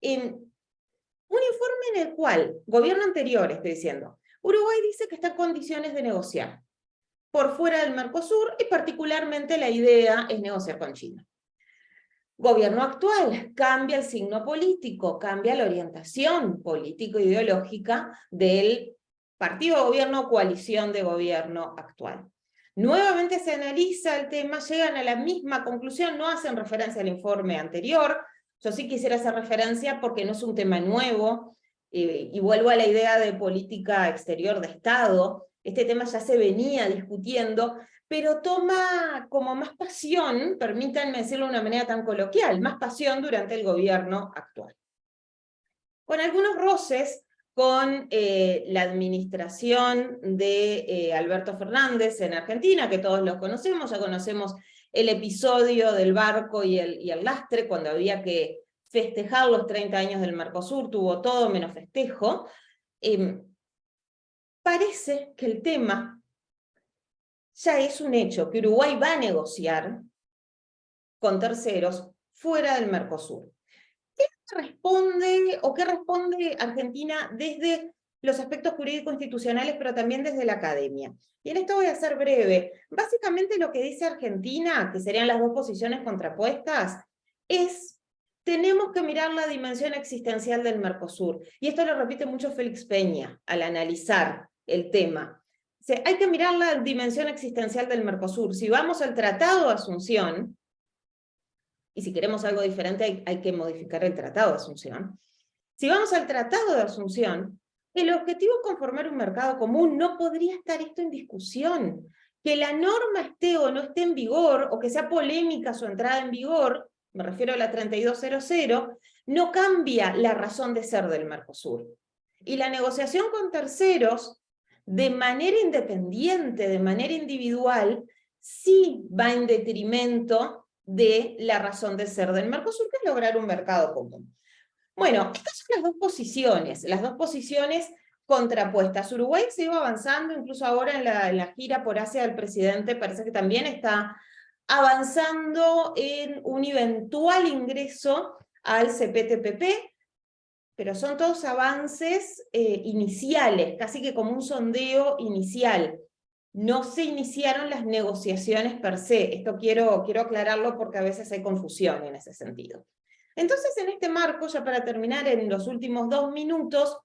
Un informe en el cual, gobierno anterior, estoy diciendo, Uruguay dice que está en condiciones de negociar por fuera del Mercosur, y particularmente la idea es negociar con China. Gobierno actual, cambia el signo político, cambia la orientación político-ideológica del partido de gobierno o coalición de gobierno actual. Nuevamente se analiza el tema, llegan a la misma conclusión, no hacen referencia al informe anterior. Yo sí quisiera hacer referencia porque no es un tema nuevo, y vuelvo a la idea de política exterior de Estado. Este tema ya se venía discutiendo, pero toma como más pasión, permítanme decirlo de una manera tan coloquial, más pasión durante el gobierno actual. Con algunos roces con la administración de Alberto Fernández en Argentina, que todos los conocemos, ya conocemos el episodio del barco y el lastre, cuando había que festejar los 30 años del Mercosur, tuvo todo menos festejo. Parece que el tema ya es un hecho, que Uruguay va a negociar con terceros fuera del Mercosur. ¿Qué responde o qué responde Argentina desde los aspectos jurídico-institucionales, pero también desde la academia? Y en esto voy a ser breve. Básicamente lo que dice Argentina, que serían las dos posiciones contrapuestas, es: tenemos que mirar la dimensión existencial del Mercosur. Y esto lo repite mucho Félix Peña al analizar el tema. O sea, hay que mirar la dimensión existencial del Mercosur. Si vamos al Tratado de Asunción, y si queremos algo diferente hay que modificar el Tratado de Asunción. Si vamos al Tratado de Asunción, el objetivo es conformar un mercado común. No podría estar esto en discusión. Que la norma esté o no esté en vigor, o que sea polémica su entrada en vigor, me refiero a la 3200, no cambia la razón de ser del Mercosur. Y la negociación con terceros, de manera independiente, de manera individual, sí va en detrimento de la razón de ser del Mercosur, que es lograr un mercado común. Bueno, estas son las dos posiciones contrapuestas. Uruguay se iba avanzando, incluso ahora en la gira por Asia del presidente, parece que también está avanzando en un eventual ingreso al CPTPP, pero son todos avances iniciales, casi que como un sondeo inicial. No se iniciaron las negociaciones per se. Esto quiero aclararlo porque a veces hay confusión en ese sentido. Entonces, en este marco, ya para terminar en los últimos 2 minutos,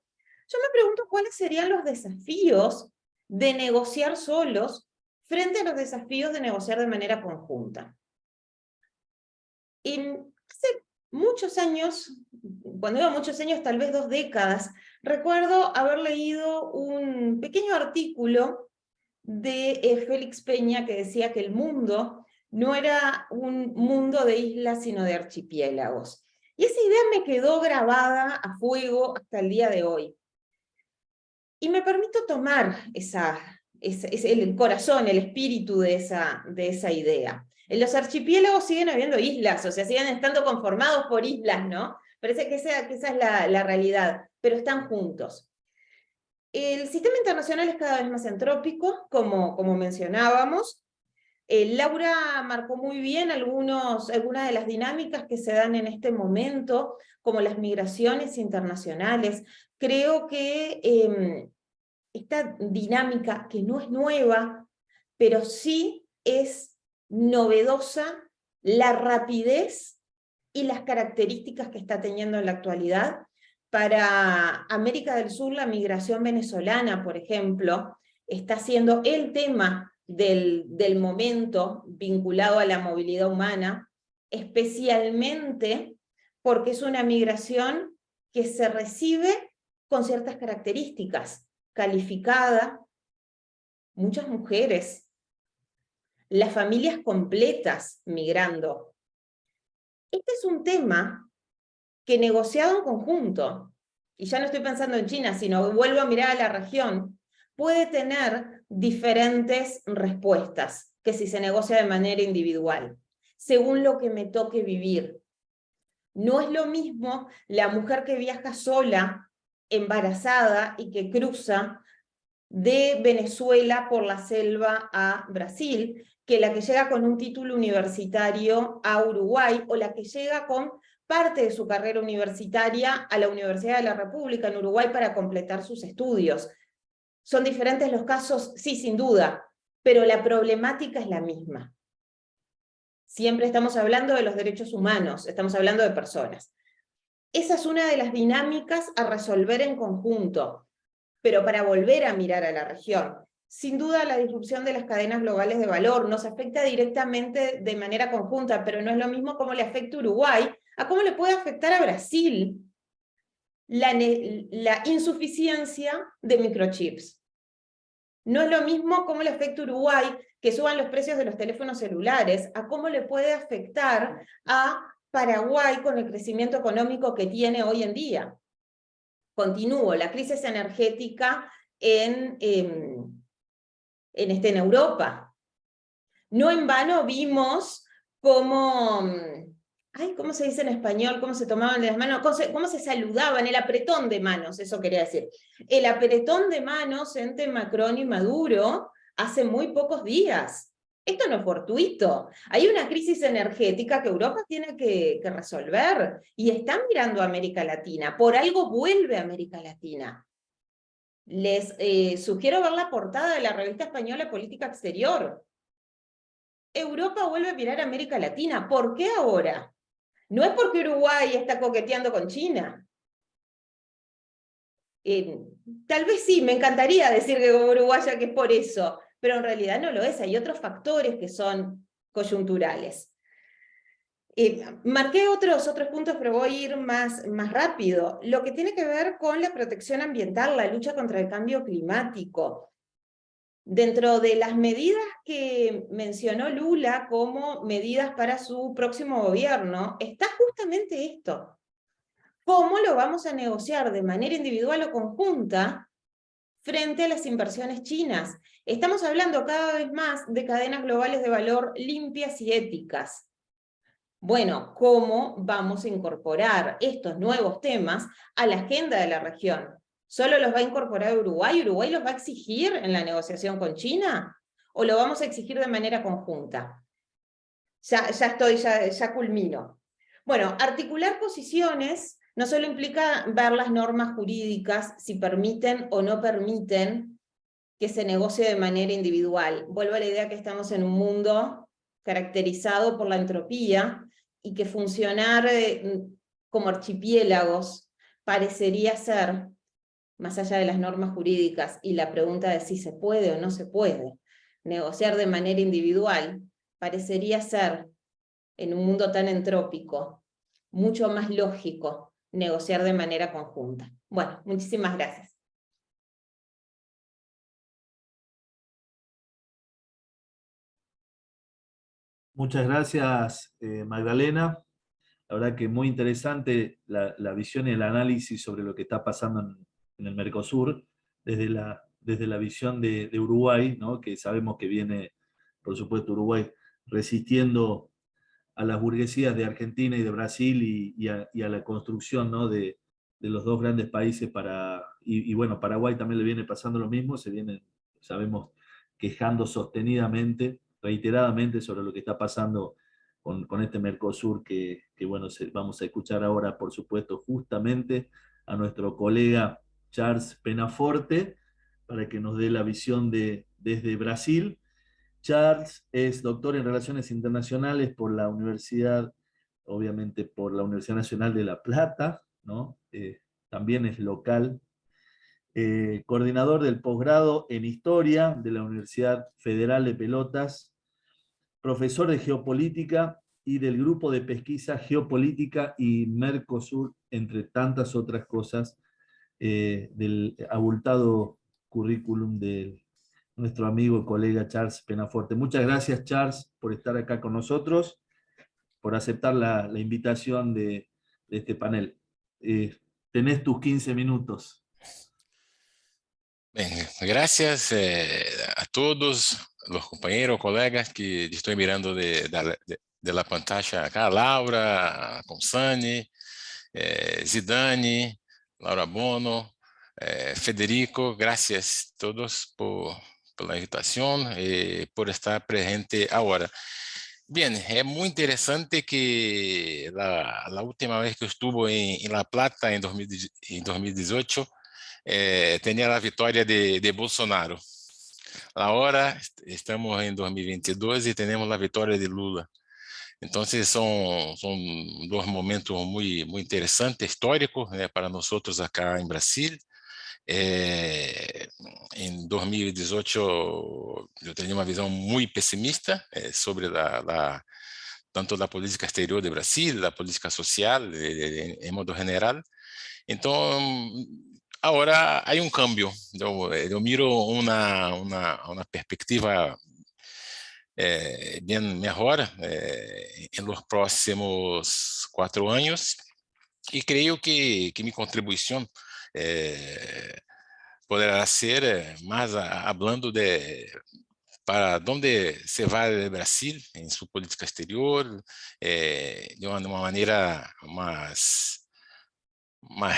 yo me pregunto cuáles serían los desafíos de negociar solos frente a los desafíos de negociar de manera conjunta. Hace muchos años, cuando digo muchos años, tal vez 2 décadas, recuerdo haber leído un pequeño artículo de Félix Peña que decía que el mundo no era un mundo de islas, sino de archipiélagos. Y esa idea me quedó grabada a fuego hasta el día de hoy. Y me permito tomar el corazón, el espíritu de esa idea. En los archipiélagos siguen habiendo islas, o sea, siguen estando conformados por islas, ¿no? Parece que esa es la realidad, pero están juntos. El sistema internacional es cada vez más entrópico, como mencionábamos. Laura marcó muy bien algunas de las dinámicas que se dan en este momento, como las migraciones internacionales. Creo que esta dinámica, que no es nueva, pero sí es novedosa, la rapidez y las características que está teniendo en la actualidad. Para América del Sur, la migración venezolana, por ejemplo, está siendo el tema del momento vinculado a la movilidad humana, especialmente porque es una migración que se recibe con ciertas características, calificada, muchas mujeres, las familias completas migrando. Este es un tema que negociado en conjunto, y ya no estoy pensando en China, sino vuelvo a mirar a la región, puede tener diferentes respuestas que si se negocia de manera individual, según lo que me toque vivir. No es lo mismo la mujer que viaja sola, embarazada y que cruza de Venezuela por la selva a Brasil, que la que llega con un título universitario a Uruguay, o la que llega con parte de su carrera universitaria a la Universidad de la República en Uruguay para completar sus estudios. ¿Son diferentes los casos? Sí, sin duda, pero la problemática es la misma. Siempre estamos hablando de los derechos humanos, estamos hablando de personas. Esa es una de las dinámicas a resolver en conjunto, pero para volver a mirar a la región. Sin duda la disrupción de las cadenas globales de valor nos afecta directamente de manera conjunta, pero no es lo mismo cómo le afecta a Uruguay, a cómo le puede afectar a Brasil la insuficiencia de microchips. No es lo mismo cómo le afecta a Uruguay que suban los precios de los teléfonos celulares, a cómo le puede afectar a Paraguay con el crecimiento económico que tiene hoy en día. Continúo, la crisis energética en Europa. No en vano vimos cómo, ¿cómo se dice en español? ¿Cómo se tomaban de las manos? ¿Cómo se saludaban? El apretón de manos, eso quería decir. El apretón de manos entre Macron y Maduro hace muy pocos días. Esto no es fortuito. Hay una crisis energética que Europa tiene que resolver y están mirando a América Latina. Por algo vuelve a América Latina. Les sugiero ver la portada de la revista española Política Exterior. Europa vuelve a mirar a América Latina. ¿Por qué ahora? No es porque Uruguay está coqueteando con China. Tal vez sí, me encantaría decir que como uruguaya que es por eso, pero en realidad no lo es. Hay otros factores que son coyunturales. Marqué otros puntos, pero voy a ir más rápido. Lo que tiene que ver con la protección ambiental, la lucha contra el cambio climático. Dentro de las medidas que mencionó Lula como medidas para su próximo gobierno, está justamente esto. ¿Cómo lo vamos a negociar de manera individual o conjunta frente a las inversiones chinas? Estamos hablando cada vez más de cadenas globales de valor limpias y éticas. Bueno, ¿cómo vamos a incorporar estos nuevos temas a la agenda de la región? ¿Solo los va a incorporar Uruguay? ¿Uruguay los va a exigir en la negociación con China? ¿O lo vamos a exigir de manera conjunta? Ya culmino. Bueno, articular posiciones no solo implica ver las normas jurídicas, si permiten o no permiten que se negocie de manera individual. Vuelvo a la idea que estamos en un mundo caracterizado por la entropía y que funcionar como archipiélagos parecería ser, más allá de las normas jurídicas y la pregunta de si se puede o no se puede negociar de manera individual, parecería ser, en un mundo tan entrópico, mucho más lógico negociar de manera conjunta. Bueno, muchísimas gracias. Muchas gracias, Magdalena. La verdad que muy interesante la visión y el análisis sobre lo que está pasando en el Mercosur, desde la visión de Uruguay, ¿no? Que sabemos que viene, por supuesto, Uruguay resistiendo a las burguesías de Argentina y de Brasil y a la construcción, ¿no? de los dos grandes países y bueno, Paraguay también le viene pasando lo mismo, se vienen, sabemos, quejando sostenidamente, reiteradamente sobre lo que está pasando con este Mercosur que bueno, vamos a escuchar ahora, por supuesto, justamente a nuestro colega Charles Penaforte para que nos dé la visión desde Brasil. Charles es doctor en Relaciones Internacionales por la Universidad, obviamente por la Universidad Nacional de La Plata, ¿no? También es local, coordinador del posgrado en Historia de la Universidad Federal de Pelotas, profesor de Geopolítica y del Grupo de Pesquisa Geopolítica y Mercosur, entre tantas otras cosas, del abultado currículum de nuestro amigo y colega Charles Penaforte. Muchas gracias, Charles, por estar acá con nosotros, por aceptar la invitación de este panel. Tenés tus 15 minutos. Bem, graças a todos os companheiros, colegas que estou mirando de la pantalla acá, Laura, Consani, Zidane, Laura Bono, Federico, graças a todos por la invitación y por estar presente ahora. Bien, es muy interesante que la última vez que estuve en La Plata en 2018 tenía la victoria de Bolsonaro. Ahora estamos en 2022 y tenemos la victoria de Lula. Entonces son dos momentos muy interesantes, históricos, para nosotros acá en Brasil. En 2018 yo tenía una visión muy pesimista sobre tanto la política exterior de Brasil, la política social en modo general. Entonces, ahora hay un cambio. Yo miro una perspectiva bien mejor en los próximos 4 años y creo que mi contribución poderá ser más hablando para dónde se va el Brasil en su política exterior, de una manera más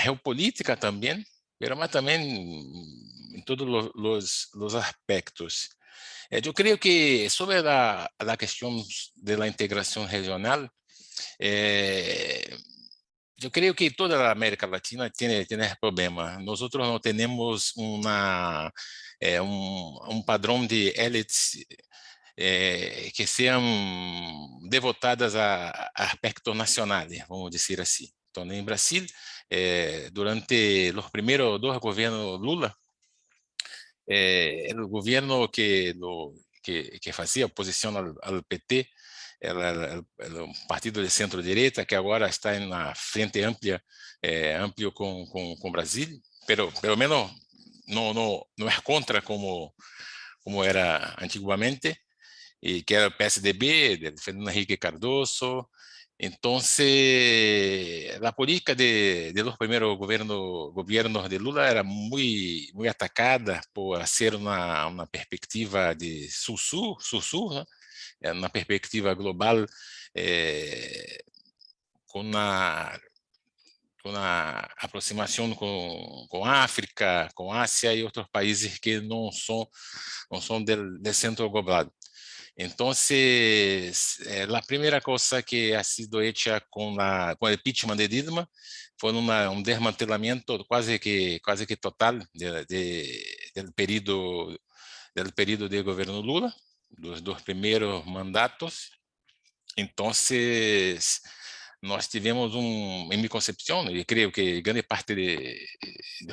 geopolítica también, pero más también en todos los aspectos. Yo creo que sobre la cuestión de la integración regional, yo creo que toda la América Latina tiene ese problema. Nosotros no tenemos un padrón de élites que sean devotadas a aspectos nacionales, vamos decir así. Entonces, en Brasil, durante los primeros 2 gobiernos Lula, el gobierno que hacía oposición al PT, era el partido de centro-direita, que agora está en la frente amplia, amplio con Brasil, pero pelo menos no es contra como era antiguamente, y que era el PSDB, de Fernando Henrique Cardoso. Entonces, la política de los primeros gobiernos de Lula era muy atacada por hacer una perspectiva de sur-sur, ¿no? Una perspectiva global con una aproximación con África, con Asia y otros países que no son del centro global. Entonces, la primera cosa que ha sido hecha con el impeachment de Dilma fue un desmantelamiento casi que total del periodo de gobierno Lula, los 2 primeros mandatos. Entonces, nós tivemos en mi concepción, y creo que grande parte de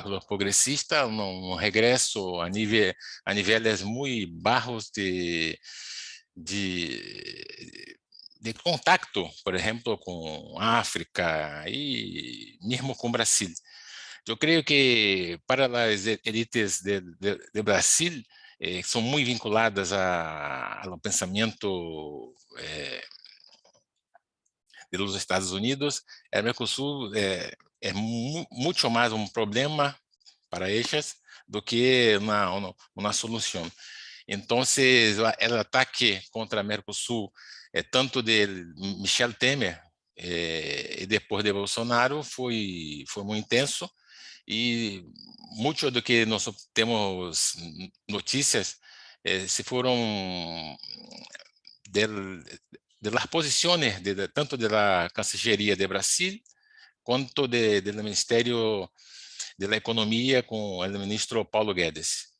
los progresistas, un regreso a niveles muy bajos de contacto, por ejemplo, con África y mismo con Brasil. Yo creo que para las élites de Brasil, são muito vinculadas ao pensamento dos Estados Unidos. O Mercosul é muito mais um problema para eles do que uma solução. Então, o ataque contra o Mercosul, tanto de Michel Temer e depois de Bolsonaro, foi muito intenso, e muito do que nós temos notícias se foram de las posiciones tanto da Cancilleria de Brasil quanto do Ministério da Economia com o ministro Paulo Guedes.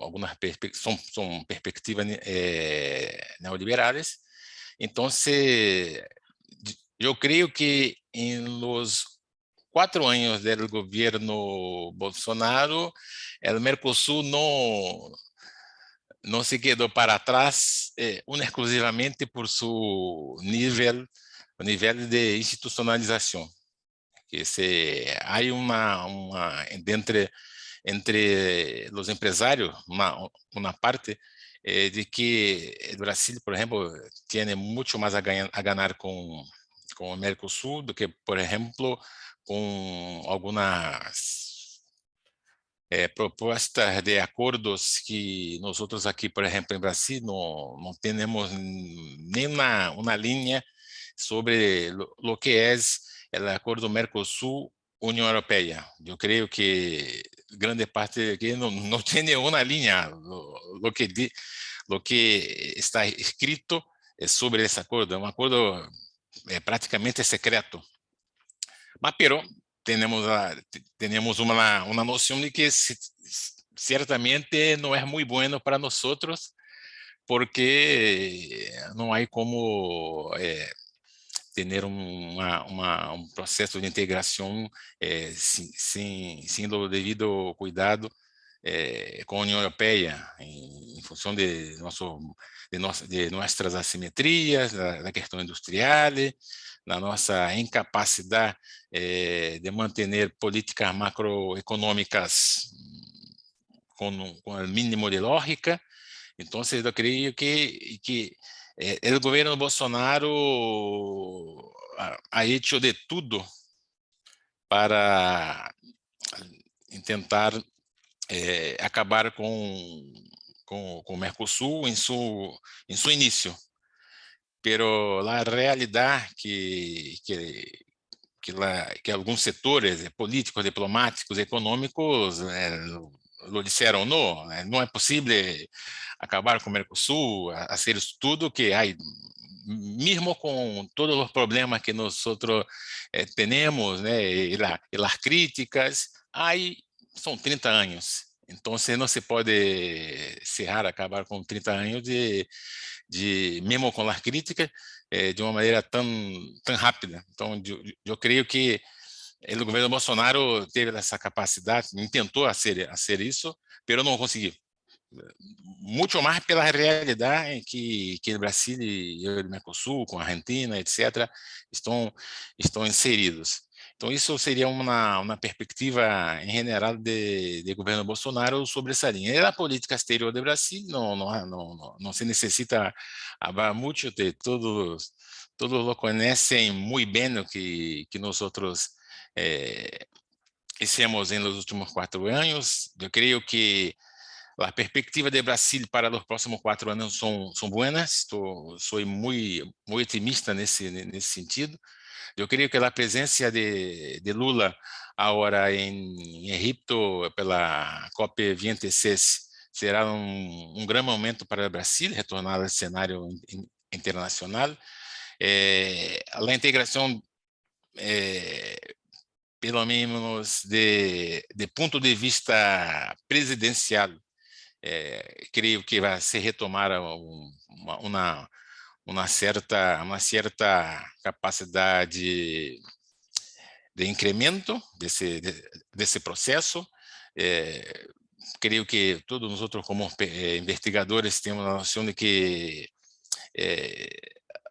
Algumas são perspectivas neoliberais. Então, eu creio que em los 4 anos do governo Bolsonaro, o Mercosul não se quedou para trás exclusivamente por seu nível de institucionalização. Que há entre os empresários uma parte de que o Brasil, por exemplo, tem muito mais a ganhar com o Mercosul do que, por exemplo, com algumas propostas de acordos que nós outros aqui, por exemplo, em Brasil, não temos nem uma linha sobre o que é o acordo Mercosul-União Europeia. Eu creio que grande parte aqui não tem nenhuma linha lo que está escrito sobre esse acordo. É um acordo praticamente secreto. Mas, temos uma noção de que certamente não é muito bueno para nós, porque não há como ter um processo de integração sem o devido cuidado com a União Europeia, em função de nossas assimetrias, da questão industrial, da nossa incapacidade de manter políticas macroeconômicas com o mínimo de lógica. Então, eu creio que o governo Bolsonaro ha hecho de tudo para tentar acabar com o Mercosul em seu início. Pero a realidade que alguns setores políticos, diplomáticos, econômicos lo disseram, não é possível acabar com o Mercosul, fazer isso tudo que há, mesmo com todos os problemas que nós temos, e as críticas, aí são 30 anos. Então, não se pode acabar com 30 anos mesmo com as críticas, de uma maneira tão rápida. Então, eu creio que o governo Bolsonaro teve essa capacidade, tentou fazer isso, mas não conseguiu. Muito mais pela realidade que o Brasil e o Mercosul, com a Argentina, etc., estão inseridos. Então, isso seria uma perspectiva em geral de governo Bolsonaro sobre essa linha. E a política exterior do Brasil não se necessita falar muito, todos lo conhecem muito bem o que nós hicimos nos últimos 4 anos. Eu creio que a perspectiva de Brasil para os próximos 4 anos são boas. Sou muito otimista nesse sentido. Eu creio que a presença de Lula agora em Egipto pela COP26 será um grande momento para o Brasil retornar ao cenário internacional. A integração, pelo menos de ponto de vista presidencial, creio que vai se retomar uma certa capacidade de incremento desse processo. Creio que todos nós outros, como investigadores, temos a noção de que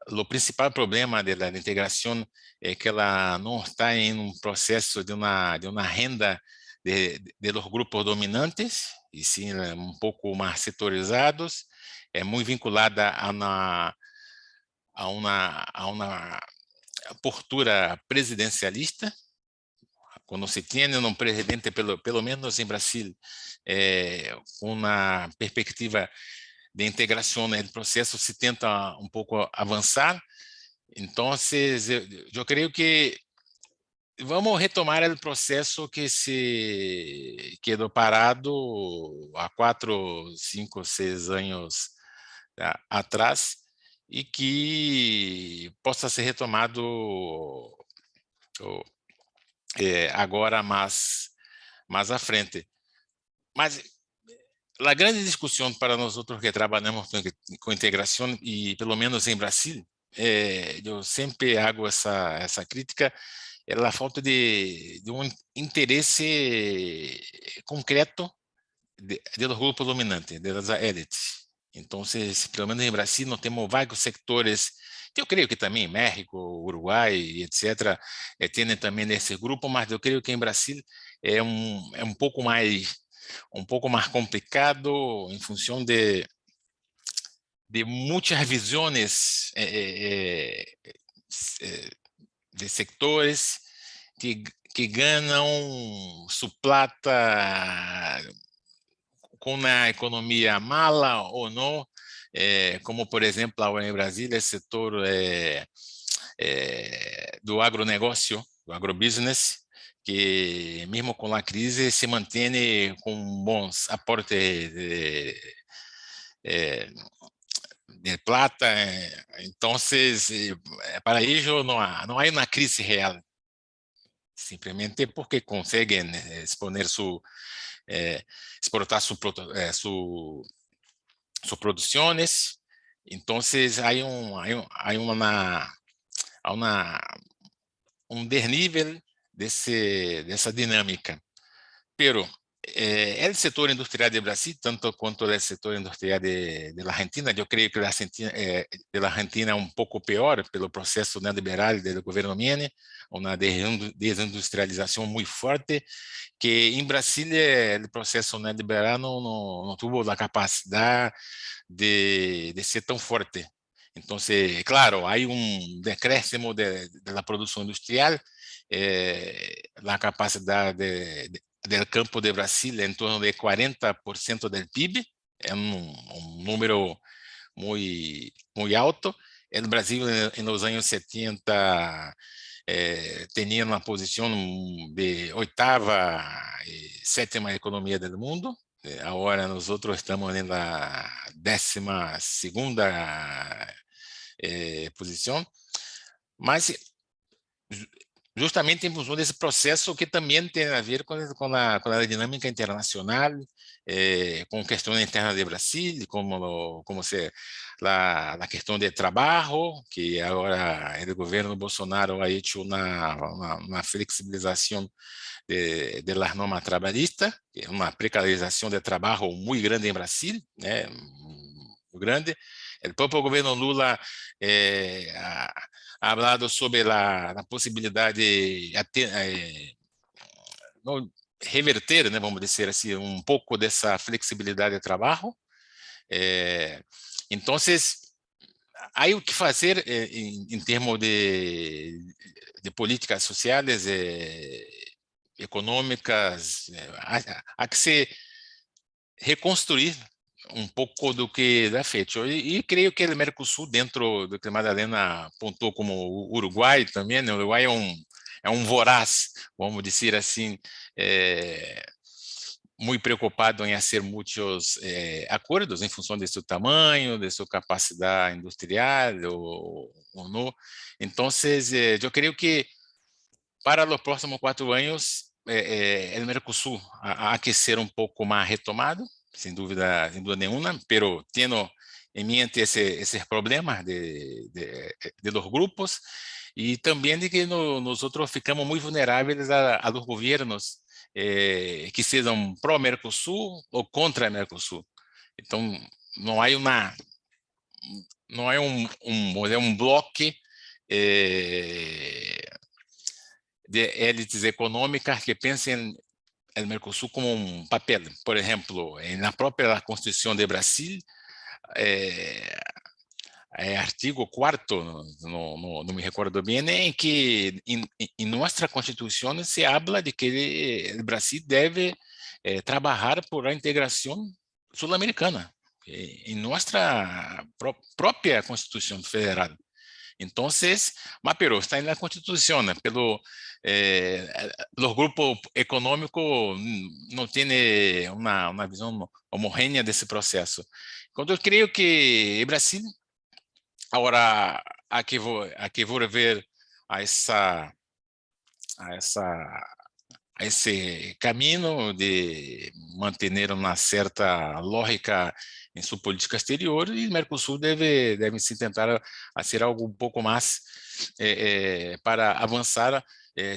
o principal problema da integração é que ela não está em um processo de uma renda de los grupos dominantes, e sim pouco mais setorizados, muito vinculada a uma postura presidencialista, quando se tem um presidente, pelo menos em Brasil, uma perspectiva de integração no processo, se tenta pouco avançar. Então, eu creio que vamos retomar o processo que se quedou parado há 4, 5, 6 anos atrás e que possa ser retomado agora mais à frente. Mas a grande discussão para nós outros que trabalhamos com integração, e pelo menos em Brasil, eu sempre hago essa crítica, é a falta de interesse concreto de los grupos dominantes, de las élites. Então, pelo menos em Brasil, nós temos vários sectores, que eu creio que também México, Uruguai, etc., têm também esse grupo, mas eu creio que em Brasil é um pouco mais complicado em função de muitas visões de sectores que ganham sua plata com a economia mala ou não, como, por exemplo, agora em Brasília, o setor do agronegócio, do agrobusiness, que mesmo com a crise se mantém com bons aportes de plata. Então, para isso não há uma crise real, simplesmente porque conseguem exportar sus producciones. Entonces hay un desnivel de esa dinámica. Pero el sector industrial de Brasil, tanto quanto el sector industrial de la Argentina, yo creo que de la Argentina es un poco peor pelo proceso neoliberal del gobierno Menem, una desindustrialización muy fuerte, que em Brasília o processo neoliberal não teve a capacidade de ser tão forte. Então, claro, há decréscimo da produção industrial, a capacidade do campo de Brasília em torno de 40% do PIB, é número muito alto. O Brasil, nos anos 70, tinha uma posição de 8ª e 7ª economia do mundo. Agora nós estamos na 12ª posição, mas justamente em função desse processo que também tem a ver com a dinâmica internacional, com questões internas de Brasil, como a questão de trabalho, que agora o governo Bolsonaro ha hecho uma flexibilização de las normas trabalhistas, uma precarização de trabalho muito grande em Brasil, né, muito grande. O próprio governo Lula ha hablado sobre a possibilidade de reverter, né, vamos dizer assim, pouco dessa flexibilidade de trabalho. Então, há o que fazer em termos de políticas sociais, econômicas. Há que se reconstruir pouco do que é feito. E creio que o Mercosul, dentro do que a Madalena apontou como o Uruguai também, né? O Uruguai é um voraz, vamos dizer assim, muito preocupado em fazer muitos acordos em função de seu tamanho, de sua capacidade industrial ou não. Então, eu creio que para os próximos 4 anos, o Mercosul há que ser pouco mais retomado, sem dúvida nenhuma, pero tendo em mente esses problemas de los grupos, e também de que nós ficamos muito vulneráveis a los governos que sejam pró-Mercosul ou contra Mercosul. Então, não há um bloco de élites econômicas que pensem el Mercosul como un papel. Por ejemplo, en la propia Constitución de Brasil, artigo 4, no me recuerdo bien, en que en nuestra Constitución se habla de que el Brasil debe trabajar por la integración sudamericana, en nuestra propia Constitución Federal. Entonces, pero está en la Constitución, pero los grupos económicos no tienen una visión homogénea de ese proceso. Entonces, yo creo que Brasil, ahora hay que volver a esse caminho de manter uma certa lógica em sua política exterior, e o Mercosul deve se tentar a ser algo um pouco mais para avançar,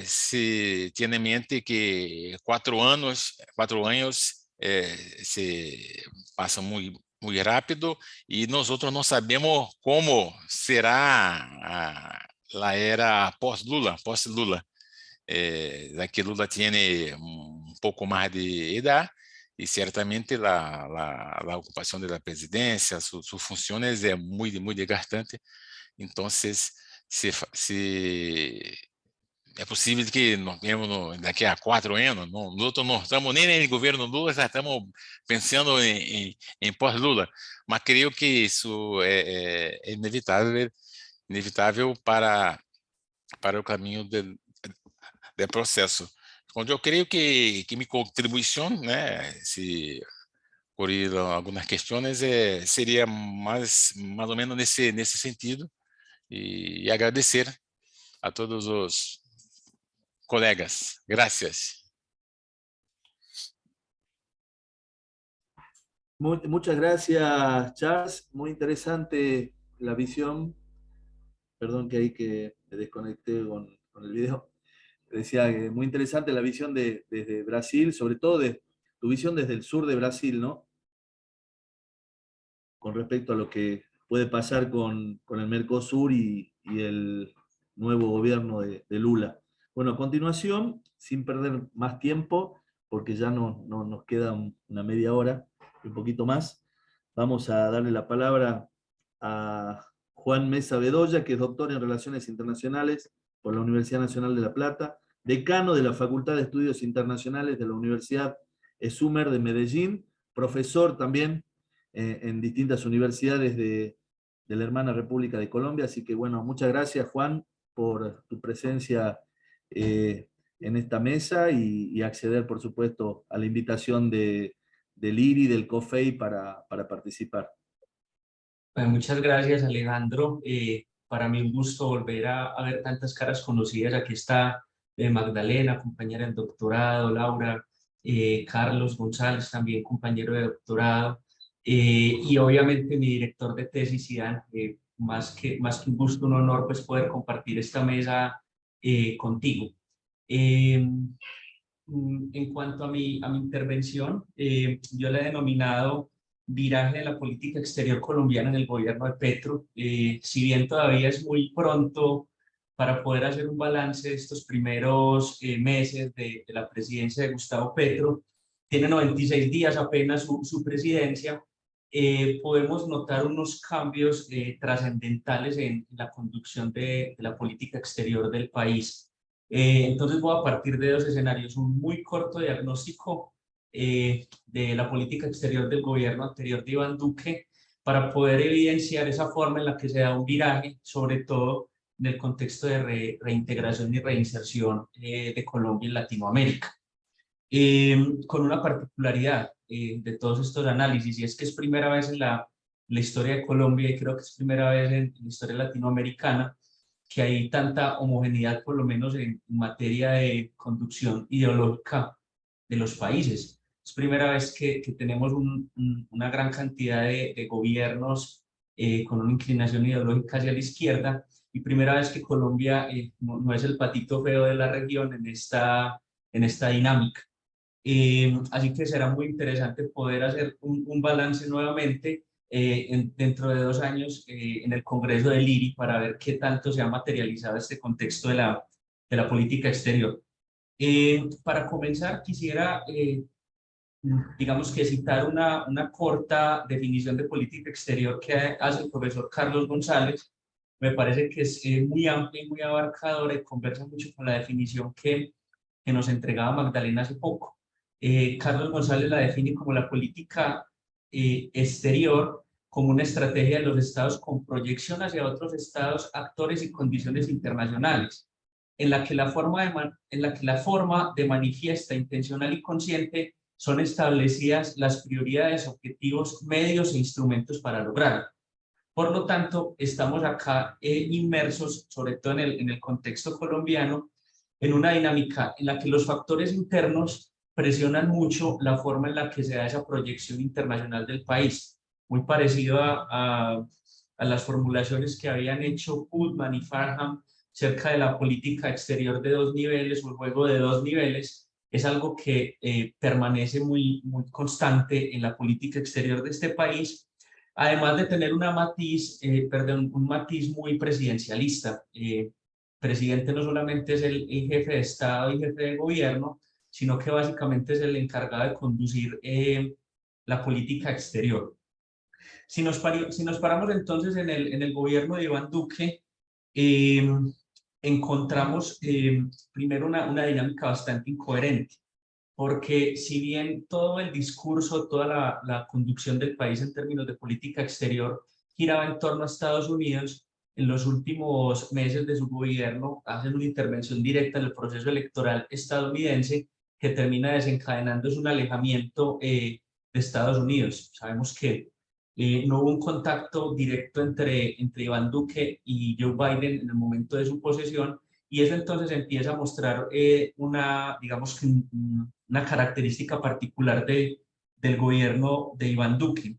se tem em mente que 4 anos se passam muito rápido e nós outros não sabemos como será a era pós-Lula, que Lula tiene un poco más de edad y ciertamente la ocupación de la presidencia, sus funciones es muy desgastante. Entonces, é possível que nós temos daqui a 4 anos, nosotros no estamos nem en el gobierno Lula, já estamos pensando en pós-Lula, mas creio que isso é inevitável para o caminho del processo. Onde eu creio que minha contribuição, né, se ocurrir algumas questões, seria mais ou menos nesse sentido, e agradecer a todos os colegas. Gracias. Muchas gracias, Charles. Muy interesante la visión. Perdón que ahí que me desconecté con el video. Decía que muy interesante la visión desde Brasil, sobre todo tu visión desde el sur de Brasil, ¿no? Con respecto a lo que puede pasar con el Mercosur y el nuevo gobierno de Lula. Bueno, a continuación, sin perder más tiempo, porque ya no nos queda una media hora, un poquito más, vamos a darle la palabra a Juan Mesa Bedoya, que es doctor en Relaciones Internacionales por la Universidad Nacional de La Plata, decano de la Facultad de Estudios Internacionales de la Universidad ESUMER de Medellín, profesor también en distintas universidades de la hermana República de Colombia. Así que bueno, muchas gracias, Juan, por tu presencia en esta mesa y acceder, por supuesto, a la invitación del IRI, del COFEI para participar. Bueno, muchas gracias, Alejandro. Para mí un gusto volver a ver tantas caras conocidas. Aquí está Magdalena, compañera del doctorado, Laura, Carlos González, también compañero de doctorado, y obviamente mi director de tesis, Ian. Más que un gusto, un honor pues poder compartir esta mesa contigo. En cuanto a mi intervención, yo la he denominado viraje de la política exterior colombiana en el gobierno de Petro. Si bien todavía es muy pronto para poder hacer un balance de estos primeros meses de la presidencia de Gustavo Petro, tiene 96 días apenas su presidencia, podemos notar unos cambios trascendentales en la conducción de la política exterior del país. Entonces voy a partir de 2 escenarios: un muy corto diagnóstico de la política exterior del gobierno anterior de Iván Duque, para poder evidenciar esa forma en la que se da un viraje, sobre todo en el contexto de reintegración y reinserción de Colombia en Latinoamérica. Con una particularidad de todos estos análisis, y es que es primera vez en la historia de Colombia, y creo que es primera vez en la historia latinoamericana, que hay tanta homogeneidad, por lo menos en materia de conducción ideológica de los países. Es primera vez que tenemos una gran cantidad de gobiernos con una inclinación ideológica hacia la izquierda, y primera vez que Colombia no es el patito feo de la región en esta dinámica. Así que será muy interesante poder hacer un balance nuevamente dentro de 2 años en el Congreso del IRI, para ver qué tanto se ha materializado este contexto de la política exterior. Para comenzar, quisiera, digamos que citar una corta definición de política exterior que hace el profesor Carlos González. Me parece que es muy amplia y muy abarcadora y conversa mucho con la definición que nos entregaba Magdalena hace poco. Carlos González la define como la política exterior como una estrategia de los estados con proyección hacia otros estados, actores y condiciones internacionales, en la que la forma de manifiesta, intencional y consciente son establecidas las prioridades, objetivos, medios e instrumentos para lograrlo. Por lo tanto, estamos acá inmersos, sobre todo en el contexto colombiano, en una dinámica en la que los factores internos presionan mucho la forma en la que se da esa proyección internacional del país, muy parecido a las formulaciones que habían hecho Putman y Farham cerca de la política exterior de dos niveles o el juego de dos niveles. Es algo que permanece muy constante en la política exterior de este país, además de tener un matiz muy presidencialista. Presidente no solamente es el jefe de Estado y jefe de gobierno, sino que básicamente es el encargado de conducir la política exterior. Si nos paramos entonces en el gobierno de Iván Duque, encontramos primero una dinámica bastante incoherente, porque si bien todo el discurso, toda la conducción del país en términos de política exterior giraba en torno a Estados Unidos, en los últimos meses de su gobierno hacen una intervención directa en el proceso electoral estadounidense que termina desencadenando un alejamiento de Estados Unidos. Sabemos que no hubo un contacto directo entre Iván Duque y Joe Biden en el momento de su posesión, y eso entonces empieza a mostrar digamos que una característica particular del gobierno de Iván Duque.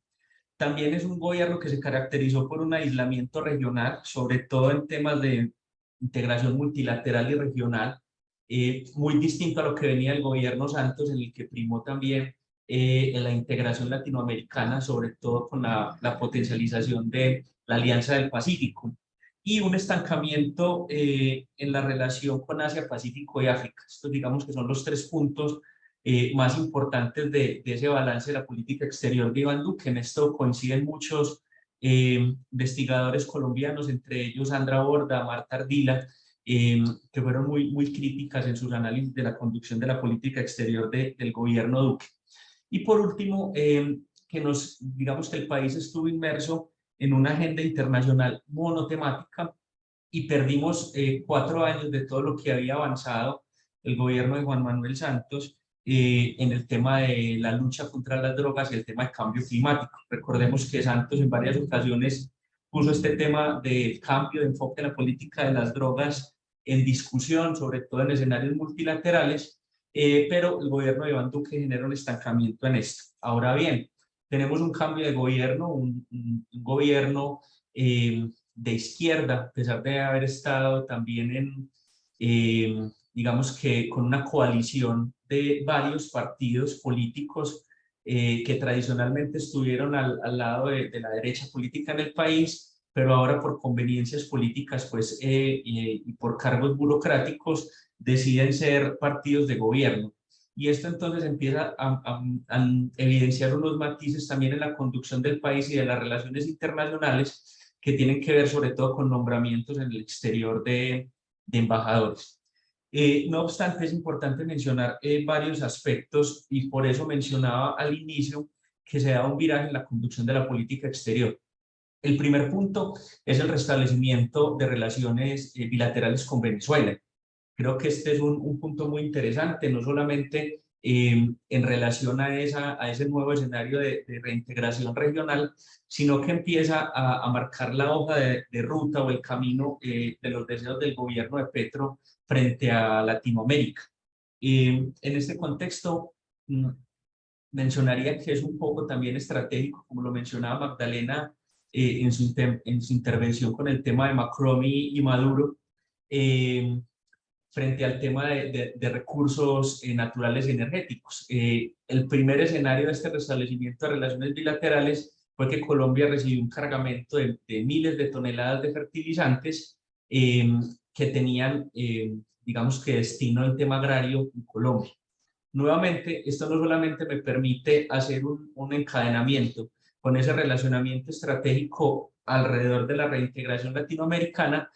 También es un gobierno que se caracterizó por un aislamiento regional, sobre todo en temas de integración multilateral y regional, muy distinto a lo que venía el gobierno Santos, en el que primó también en la integración latinoamericana, sobre todo con la potencialización de la Alianza del Pacífico, y un estancamiento en la relación con Asia, Pacífico y África. Estos, digamos, que son los tres puntos más importantes de ese balance de la política exterior de Iván Duque. En esto coinciden muchos investigadores colombianos, entre ellos Sandra Borda, Marta Ardila, que fueron muy críticas en sus análisis de la conducción de la política exterior del gobierno Duque. Y por último, digamos que el país estuvo inmerso en una agenda internacional monotemática y perdimos 4 años de todo lo que había avanzado el gobierno de Juan Manuel Santos en el tema de la lucha contra las drogas y el tema de cambio climático. Recordemos que Santos en varias ocasiones puso este tema de cambio de enfoque en la política de las drogas en discusión, sobre todo en escenarios multilaterales, pero el gobierno de Iván Duque generó un estancamiento en esto. Ahora bien, tenemos un cambio de gobierno, un gobierno de izquierda, a pesar de haber estado también digamos que con una coalición de varios partidos políticos que tradicionalmente estuvieron al lado de la derecha política en el país, pero ahora por conveniencias políticas pues, y por cargos burocráticos deciden ser partidos de gobierno. Y esto entonces empieza a evidenciar unos matices también en la conducción del país y de las relaciones internacionales que tienen que ver sobre todo con nombramientos en el exterior de embajadores. No obstante, es importante mencionar varios aspectos y por eso mencionaba al inicio que se da un viraje en la conducción de la política exterior. El primer punto es el restablecimiento de relaciones bilaterales con Venezuela. Creo que este es un punto muy interesante, no solamente en relación a ese nuevo escenario de reintegración regional, sino que empieza a marcar la hoja de ruta o el camino de los deseos del gobierno de Petro frente a Latinoamérica. En este contexto, mencionaría que es un poco también estratégico, como lo mencionaba Magdalena en su intervención con el tema de Macron y Maduro, frente al tema de recursos naturales y energéticos. El primer escenario de este restablecimiento de relaciones bilaterales fue que Colombia recibió un cargamento de miles de toneladas de fertilizantes que tenían, digamos que destino del tema agrario en Colombia. Nuevamente, esto no solamente me permite hacer un encadenamiento con ese relacionamiento estratégico alrededor de la reintegración latinoamericana,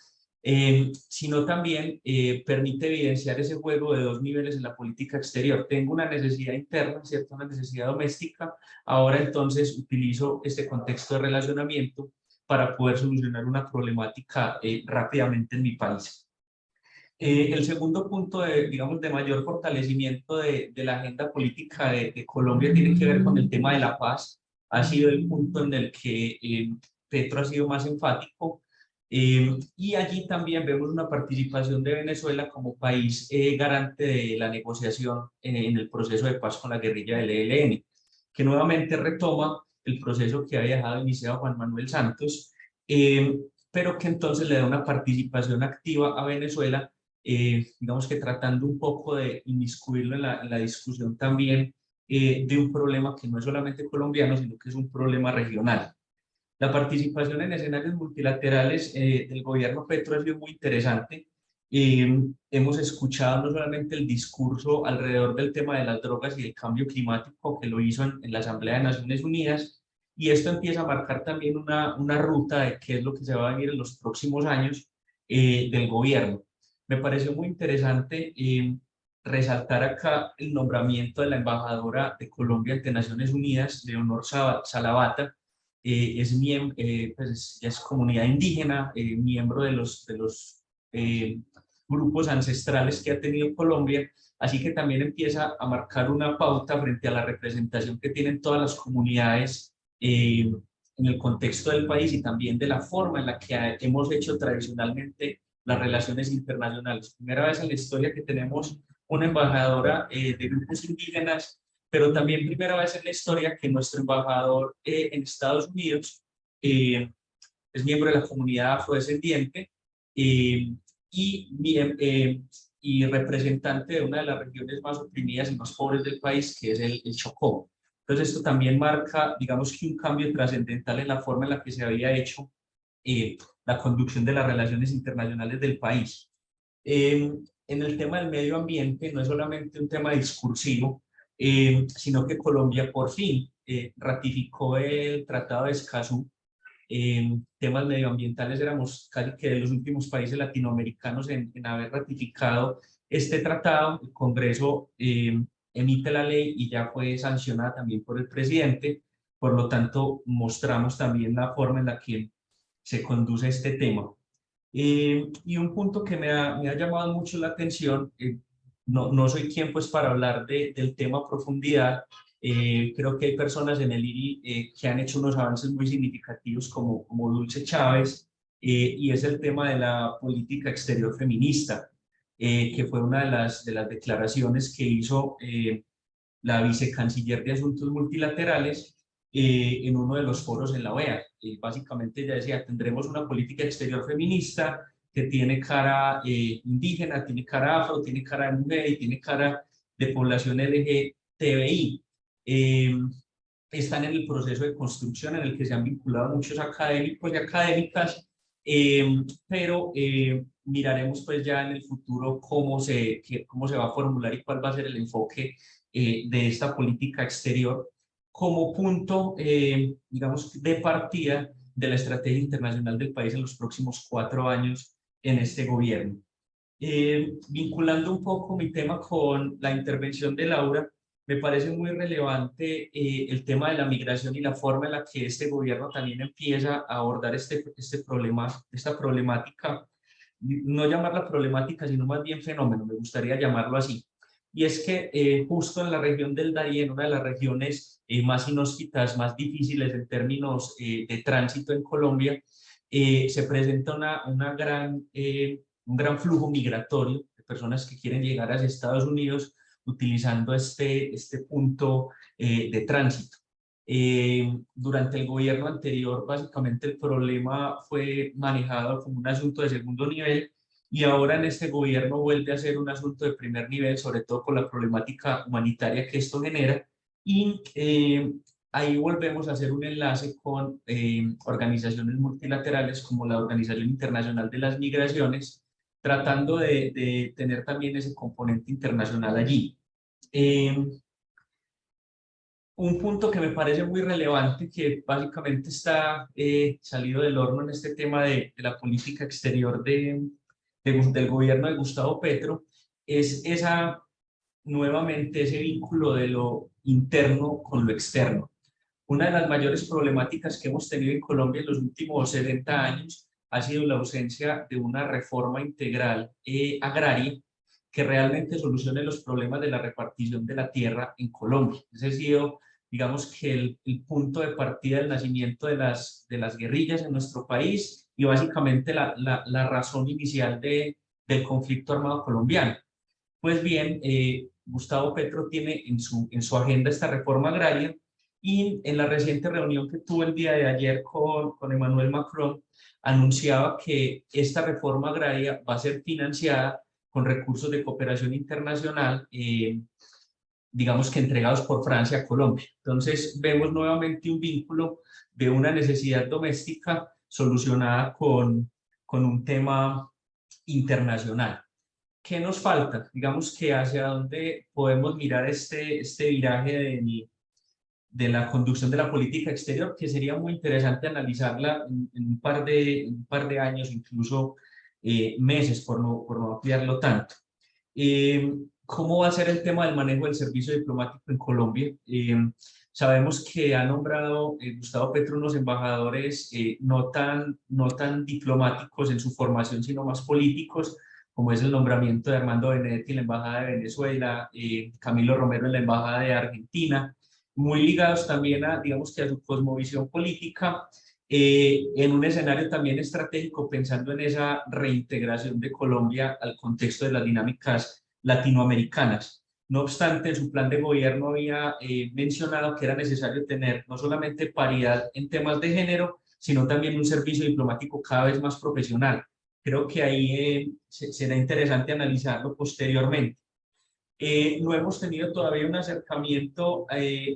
sino también permite evidenciar ese juego de dos niveles en la política exterior. Tengo una necesidad interna, ¿cierto? Una necesidad doméstica, ahora entonces utilizo este contexto de relacionamiento para poder solucionar una problemática rápidamente en mi país. El segundo punto, digamos, de mayor fortalecimiento de la agenda política de Colombia tiene que ver con el tema de la paz. Ha sido el punto en el que Petro ha sido más enfático. Y allí también vemos una participación de Venezuela como país garante de la negociación en el proceso de paz con la guerrilla del ELN, que nuevamente retoma el proceso que había dejado iniciado Juan Manuel Santos, pero que entonces le da una participación activa a Venezuela, digamos que tratando un poco de inmiscuirlo en la discusión también de un problema que no es solamente colombiano, sino que es un problema regional. La participación en escenarios multilaterales del gobierno Petro ha sido muy interesante. Hemos escuchado no solamente el discurso alrededor del tema de las drogas y el cambio climático, que lo hizo en la Asamblea de Naciones Unidas, y esto empieza a marcar también una ruta de qué es lo que se va a venir en los próximos años del gobierno. Me pareció muy interesante resaltar acá el nombramiento de la embajadora de Colombia ante Naciones Unidas, Leonor Salavata. Pues ya es comunidad indígena, miembro de los grupos ancestrales que ha tenido Colombia, así que también empieza a marcar una pauta frente a la representación que tienen todas las comunidades en el contexto del país y también de la forma en la que hemos hecho tradicionalmente las relaciones internacionales. Primera vez en la historia que tenemos una embajadora de grupos indígenas, pero también primera vez en la historia que nuestro embajador en Estados Unidos es miembro de la comunidad afrodescendiente y representante de una de las regiones más oprimidas y más pobres del país, que es el Chocó. Entonces esto también marca, digamos que un cambio trascendental en la forma en la que se había hecho la conducción de las relaciones internacionales del país. En el tema del medio ambiente no es solamente un tema discursivo, sino que Colombia por fin ratificó el Tratado de Escazú. Temas medioambientales éramos casi que de los últimos países latinoamericanos en haber ratificado este tratado. El Congreso emite la ley y ya fue sancionada también por el presidente, por lo tanto mostramos también la forma en la que se conduce este tema. Y un punto que me ha llamado mucho la atención, no soy quien pues para hablar del tema a profundidad, creo que hay personas en el IRI que han hecho unos avances muy significativos como Dulce Chávez, y es el tema de la política exterior feminista, que fue una de las declaraciones que hizo la vicecanciller de Asuntos Multilaterales en uno de los foros en la OEA. Básicamente ella decía, tendremos una política exterior feminista que tiene cara indígena, tiene cara afro, tiene cara de mujer y tiene cara de población LGTBI. Están en el proceso de construcción en el que se han vinculado muchos académicos y académicas, pero miraremos pues ya en el futuro cómo se va a formular y cuál va a ser el enfoque de esta política exterior como punto, digamos, de partida de la estrategia internacional del país en los próximos 4 años en este gobierno. Vinculando un poco mi tema con la intervención de Laura, me parece muy relevante el tema de la migración y la forma en la que este gobierno también empieza a abordar esta problemática, no llamarla problemática, sino más bien fenómeno, me gustaría llamarlo así. Y es que justo en la región del Darién, una de las regiones más inhóspitas, más difíciles en términos de tránsito en Colombia, se presenta un gran flujo migratorio de personas que quieren llegar hacia Estados Unidos utilizando este punto de tránsito. Durante el gobierno anterior, básicamente el problema fue manejado como un asunto de segundo nivel, y ahora en este gobierno vuelve a ser un asunto de primer nivel, sobre todo por la problemática humanitaria que esto genera, y ahí volvemos a hacer un enlace con organizaciones multilaterales como la Organización Internacional de las Migraciones, tratando de tener también ese componente internacional allí. Un punto que me parece muy relevante, que básicamente está salido del horno en este tema de la política exterior del gobierno de Gustavo Petro, es nuevamente ese vínculo de lo interno con lo externo. Una de las mayores problemáticas que hemos tenido en Colombia en los últimos 70 años ha sido la ausencia de una reforma integral agraria que realmente solucione los problemas de la repartición de la tierra en Colombia. Ese ha sido, digamos que el punto de partida del nacimiento de las guerrillas en nuestro país y básicamente la razón inicial del conflicto armado colombiano. Pues bien, Gustavo Petro tiene en su agenda esta reforma agraria, y en la reciente reunión que tuvo el día de ayer con Emmanuel Macron, anunciaba que esta reforma agraria va a ser financiada con recursos de cooperación internacional, digamos que entregados por Francia a Colombia. Entonces vemos nuevamente un vínculo de una necesidad doméstica solucionada con un tema internacional. ¿Qué nos falta? Digamos que hacia dónde podemos mirar este viraje de la conducción de la política exterior, que sería muy interesante analizarla en un par de años, incluso meses, por no ampliarlo tanto. ¿Cómo va a ser el tema del manejo del servicio diplomático en Colombia? Sabemos que ha nombrado Gustavo Petro unos embajadores no tan diplomáticos en su formación, sino más políticos, como es el nombramiento de Armando Benedetti en la Embajada de Venezuela, Camilo Romero en la Embajada de Argentina, muy ligados también digamos que a su cosmovisión política, en un escenario también estratégico, pensando en esa reintegración de Colombia al contexto de las dinámicas latinoamericanas. No obstante, en su plan de gobierno había mencionado que era necesario tener no solamente paridad en temas de género, sino también un servicio diplomático cada vez más profesional. Creo que ahí será interesante analizarlo posteriormente. No hemos tenido todavía un acercamiento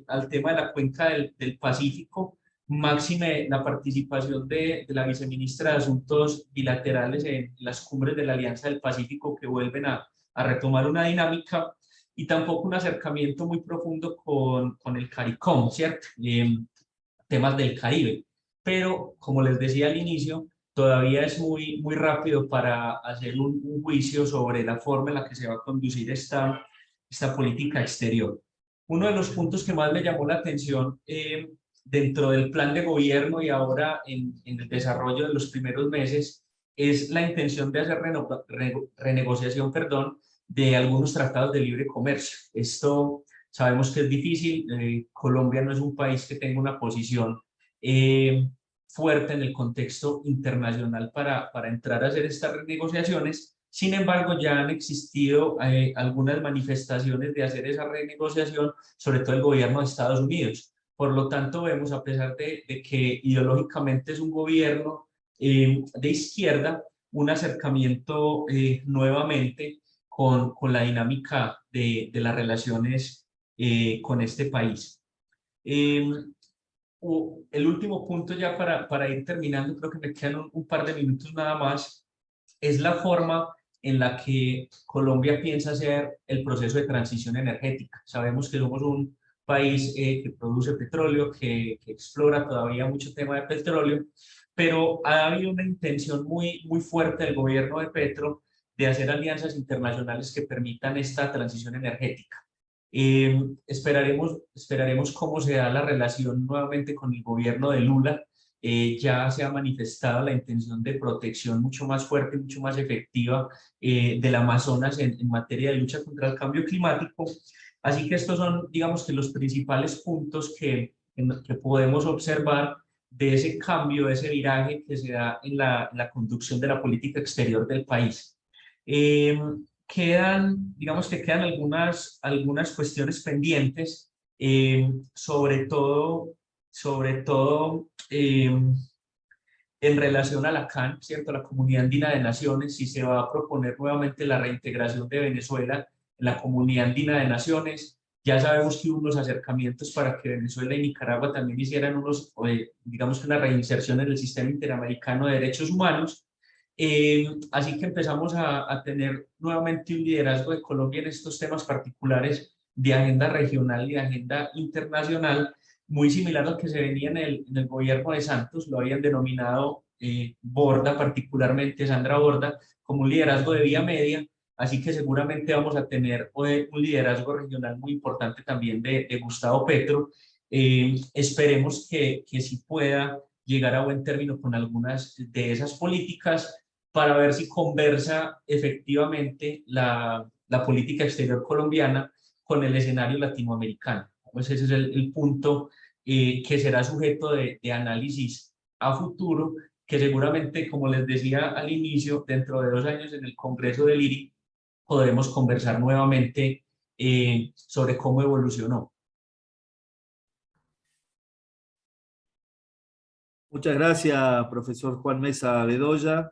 al tema de la cuenca del Pacífico, máxime la participación de la viceministra de Asuntos Bilaterales en las cumbres de la Alianza del Pacífico, que vuelven a retomar una dinámica, y tampoco un acercamiento muy profundo con el CARICOM, ¿cierto? Temas del Caribe. Pero, como les decía al inicio, todavía es muy rápido para hacer un juicio sobre la forma en la que se va a conducir esta política exterior. Uno de los puntos que más me llamó la atención dentro del plan de gobierno y ahora en el desarrollo de los primeros meses es la intención de hacer renegociación de algunos tratados de libre comercio. Esto sabemos que es difícil. Colombia no es un país que tenga una posición fuerte en el contexto internacional para entrar a hacer estas renegociaciones. Sin embargo, ya han existido algunas manifestaciones de hacer esa renegociación, sobre todo el gobierno de Estados Unidos. Por lo tanto, vemos, a pesar de que ideológicamente es un gobierno de izquierda, un acercamiento nuevamente con la dinámica de las relaciones con este país. El último punto, ya para ir terminando, creo que me quedan un par de minutos nada más, es la forma en la que Colombia piensa hacer el proceso de transición energética. Sabemos que somos un país que produce petróleo, que explora todavía mucho tema de petróleo, pero ha habido una intención muy fuerte del gobierno de Petro de hacer alianzas internacionales que permitan esta transición energética. Esperaremos cómo se da la relación nuevamente con el gobierno de Lula. Ya se ha manifestado la intención de protección mucho más fuerte, mucho más efectiva del Amazonas en materia de lucha contra el cambio climático. Así que estos son, digamos, que los principales puntos que podemos observar de ese cambio, de ese viraje que se da en la conducción de la política exterior del país. Digamos que quedan algunas cuestiones pendientes, sobre todo en relación a la CAN, ¿cierto? La Comunidad Andina de Naciones, si se va a proponer nuevamente la reintegración de Venezuela en la Comunidad Andina de Naciones. Ya sabemos que hubo unos acercamientos para que Venezuela y Nicaragua también hicieran digamos que una reinserción en el sistema interamericano de derechos humanos. Así que empezamos a tener nuevamente un liderazgo de Colombia en estos temas particulares de agenda regional y de agenda internacional, muy similar al que se venía en el gobierno de Santos. Lo habían denominado Borda, particularmente Sandra Borda, como un liderazgo de vía media. Así que seguramente vamos a tener un liderazgo regional muy importante también de Gustavo Petro. Esperemos que sí pueda llegar a buen término con algunas de esas políticas, para ver si conversa efectivamente la política exterior colombiana con el escenario latinoamericano. Pues ese es el punto que será sujeto de análisis a futuro, que seguramente, como les decía al inicio, dentro de 2 años en el Congreso del IRI podremos conversar nuevamente sobre cómo evolucionó. Muchas gracias, profesor Juan Mesa Bedoya.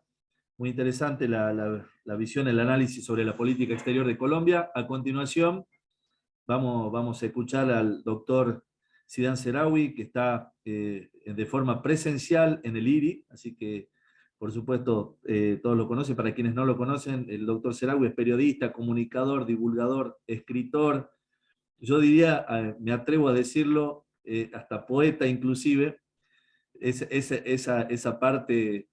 Muy interesante la visión, el análisis sobre la política exterior de Colombia. A continuación, vamos a escuchar al doctor Zidane Seraoui, que está de forma presencial en el IRI, así que, por supuesto, todos lo conocen. Para quienes no lo conocen, el doctor Seraoui es periodista, comunicador, divulgador, escritor. Yo diría, me atrevo a decirlo, hasta poeta inclusive. Esa parte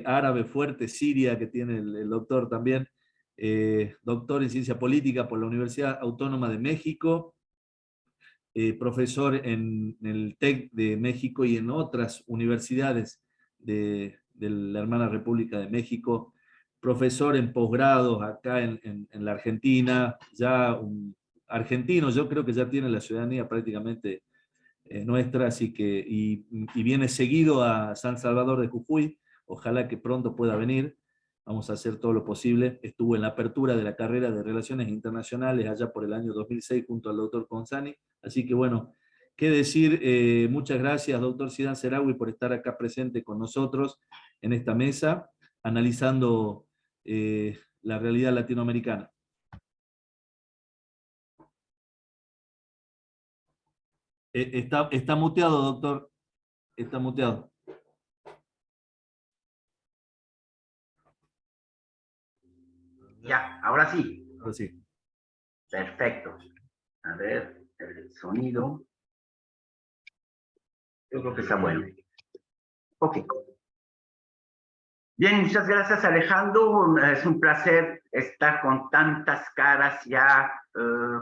árabe fuerte, siria, que tiene el doctor también, doctor en ciencia política por la Universidad Autónoma de México, profesor en el TEC de México y en otras universidades de la hermana República de México, profesor en posgrados acá en la Argentina, ya un argentino, yo creo que ya tiene la ciudadanía prácticamente nuestra, así que, y viene seguido a San Salvador de Jujuy, ojalá que pronto pueda venir, vamos a hacer todo lo posible. Estuvo en la apertura de la carrera de Relaciones Internacionales allá por el año 2006 junto al doctor Consani, así que bueno, qué decir, muchas gracias doctor Zidane Seraoui por estar acá presente con nosotros en esta mesa, analizando la realidad latinoamericana. Está muteado, doctor. Está muteado. Ya, ahora sí. Ahora sí. Perfecto. A ver, el sonido. Yo creo que está bueno. Ok. Bien, muchas gracias, Alejandro. Es un placer estar con tantas caras ya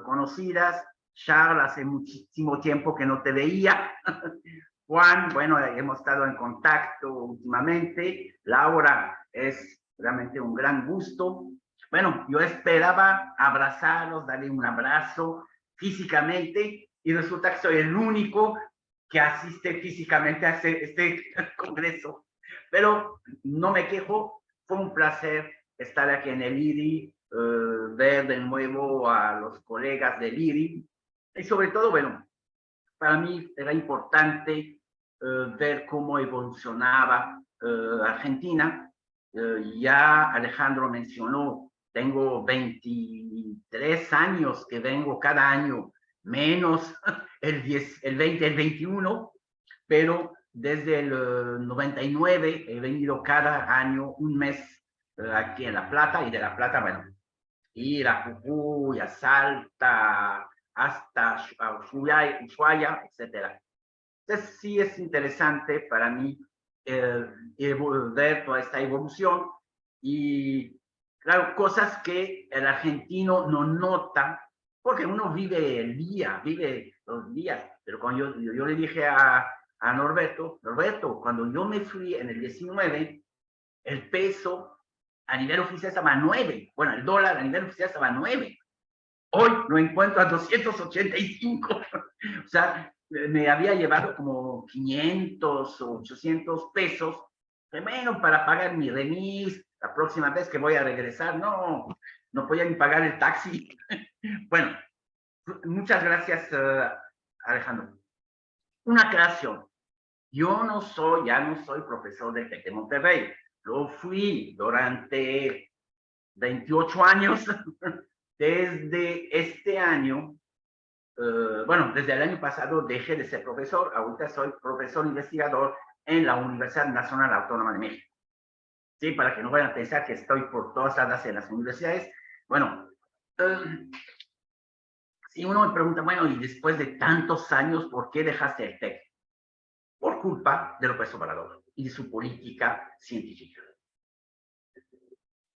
conocidas. Charles, hace muchísimo tiempo que no te veía. Juan, bueno, hemos estado en contacto últimamente. Laura, es realmente un gran gusto. Bueno, yo esperaba abrazarlos, darle un abrazo físicamente, y resulta que soy el único que asiste físicamente a este congreso. Pero no me quejo, fue un placer estar aquí en el IRI, ver de nuevo a los colegas del IRI, y sobre todo, bueno, para mí era importante ver cómo evolucionaba Argentina. Ya Alejandro mencionó, tengo 23 años que vengo cada año, menos el 20, el 21, pero desde el 99 he venido cada año un mes aquí en La Plata, y de La Plata, bueno, ir a Jujuy, a Salta, hasta Ushuaia, etc. Entonces sí es interesante para mí ver toda esta evolución, y claro, cosas que el argentino no nota, porque uno vive el día, vive los días. Pero cuando yo le dije a Norberto, cuando yo me fui en el 19, el peso a nivel oficial estaba a 9. Bueno, el dólar a nivel oficial estaba a 9. Hoy lo encuentro a 285. O sea, me había llevado como 500 o 800 pesos, primero para pagar mi remis, la próxima vez que voy a regresar, no podía ni pagar el taxi. Bueno, muchas gracias, Alejandro. Una aclaración. Yo ya no soy profesor del TEC de Monterrey. Lo fui durante 28 años. Desde este año, bueno, desde el año pasado dejé de ser profesor. Ahorita soy profesor investigador en la Universidad Nacional Autónoma de México. ¿sí? Para que no vayan a pensar que estoy por todas las en las universidades. Bueno, si uno me pregunta, bueno, y después de tantos años, ¿por qué dejaste el TEC? Por culpa de López Obrador y de su política científica.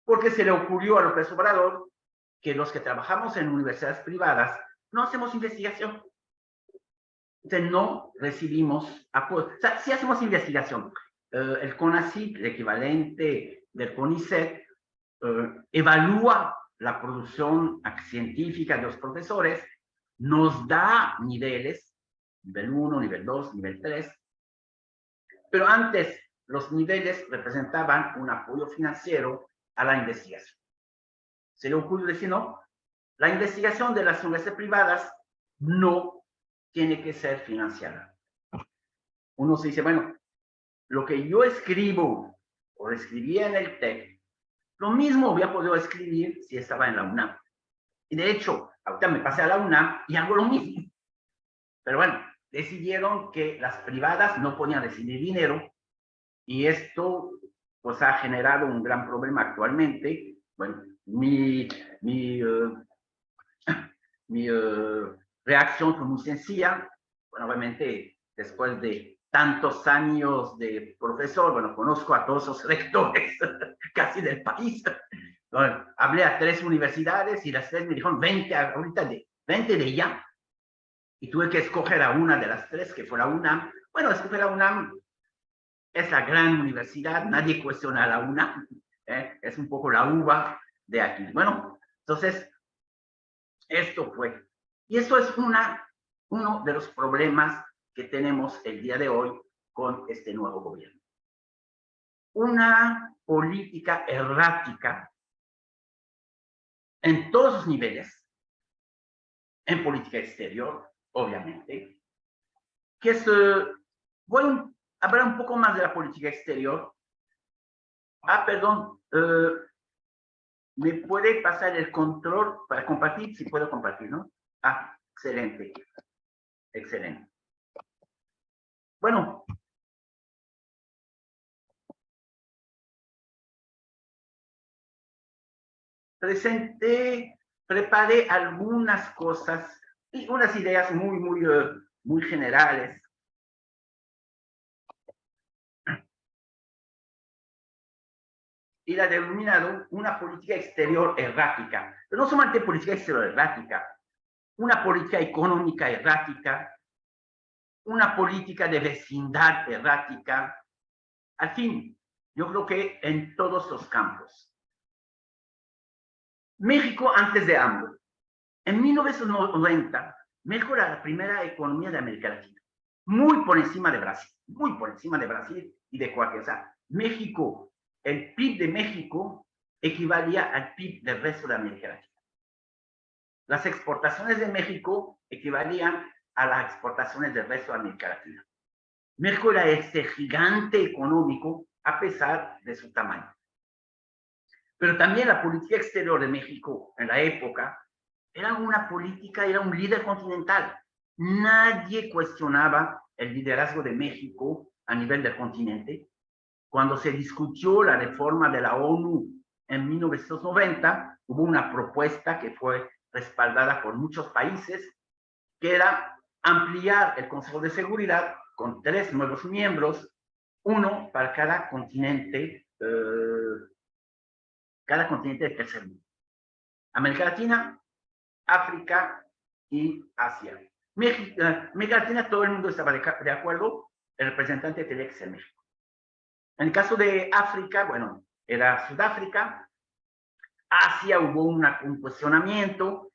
Porque se le ocurrió a López Obrador que los que trabajamos en universidades privadas no hacemos investigación. Entonces no recibimos apoyo. O sea, sí hacemos investigación. El CONACYT, el equivalente del CONICET, evalúa la producción científica de los profesores, nos da niveles, nivel 1, nivel 2, nivel 3, pero antes los niveles representaban un apoyo financiero a la investigación. Se le ocurrió decir, no, la investigación de las universidades privadas no tiene que ser financiada. Uno se dice, bueno, lo que yo escribo o escribía en el TEC, lo mismo había podido escribir si estaba en la UNAM. Y de hecho, ahorita me pasé a la UNAM y hago lo mismo. Pero bueno, decidieron que las privadas no podían recibir dinero y esto pues ha generado un gran problema actualmente. Bueno, mi reacción fue muy sencilla. Bueno, obviamente, después de tantos años de profesor, bueno, conozco a todos los rectores casi del país. Bueno, hablé a 3 universidades y las 3 me dijeron, 20 ahorita, 20 de ya. Y tuve que escoger a una de las 3, que fue la UNAM. Bueno, escoger la UNAM es la gran universidad, nadie cuestiona a la UNAM. Es un poco la uva de aquí. Bueno, entonces, esto fue. Y eso es uno de los problemas que tenemos el día de hoy con este nuevo gobierno. Una política errática en todos los niveles, en política exterior, obviamente, que es, voy a hablar un poco más de la política exterior. Perdón, ¿me puede pasar el control para compartir? Si puedo compartir, ¿no? Excelente, excelente. Bueno, preparé algunas cosas y unas ideas muy generales. Y la he denominado una política exterior errática. Pero no solamente política exterior errática, una política económica errática, una política de vecindad errática. Al fin, yo creo que en todos los campos. México antes de AMLO. En 1990, México era la primera economía de América Latina, muy por encima de Brasil y de cualquier. O sea, México, el PIB de México equivalía al PIB del resto de América Latina. Las exportaciones de México equivalían a las exportaciones del resto de América Latina. México era este gigante económico a pesar de su tamaño. Pero también la política exterior de México en la época era una política, era un líder continental. Nadie cuestionaba el liderazgo de México a nivel del continente. Cuando se discutió la reforma de la ONU en 1990, hubo una propuesta que fue respaldada por muchos países, que era ampliar el Consejo de Seguridad con 3 nuevos miembros, uno para cada continente del tercer mundo. América Latina, África y Asia. América Latina, todo el mundo estaba de acuerdo, el representante tenía que ser México. En el caso de África, bueno, era Sudáfrica. Asia hubo un cuestionamiento,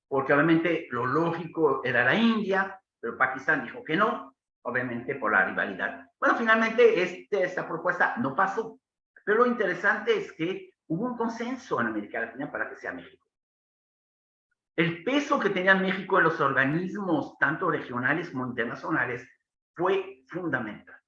porque obviamente lo lógico era la India, pero Pakistán dijo que no, obviamente por la rivalidad. Bueno, finalmente esta propuesta no pasó, pero lo interesante es que hubo un consenso en América Latina para que sea México. El peso que tenía México en los organismos, tanto regionales como internacionales, fue fundamental.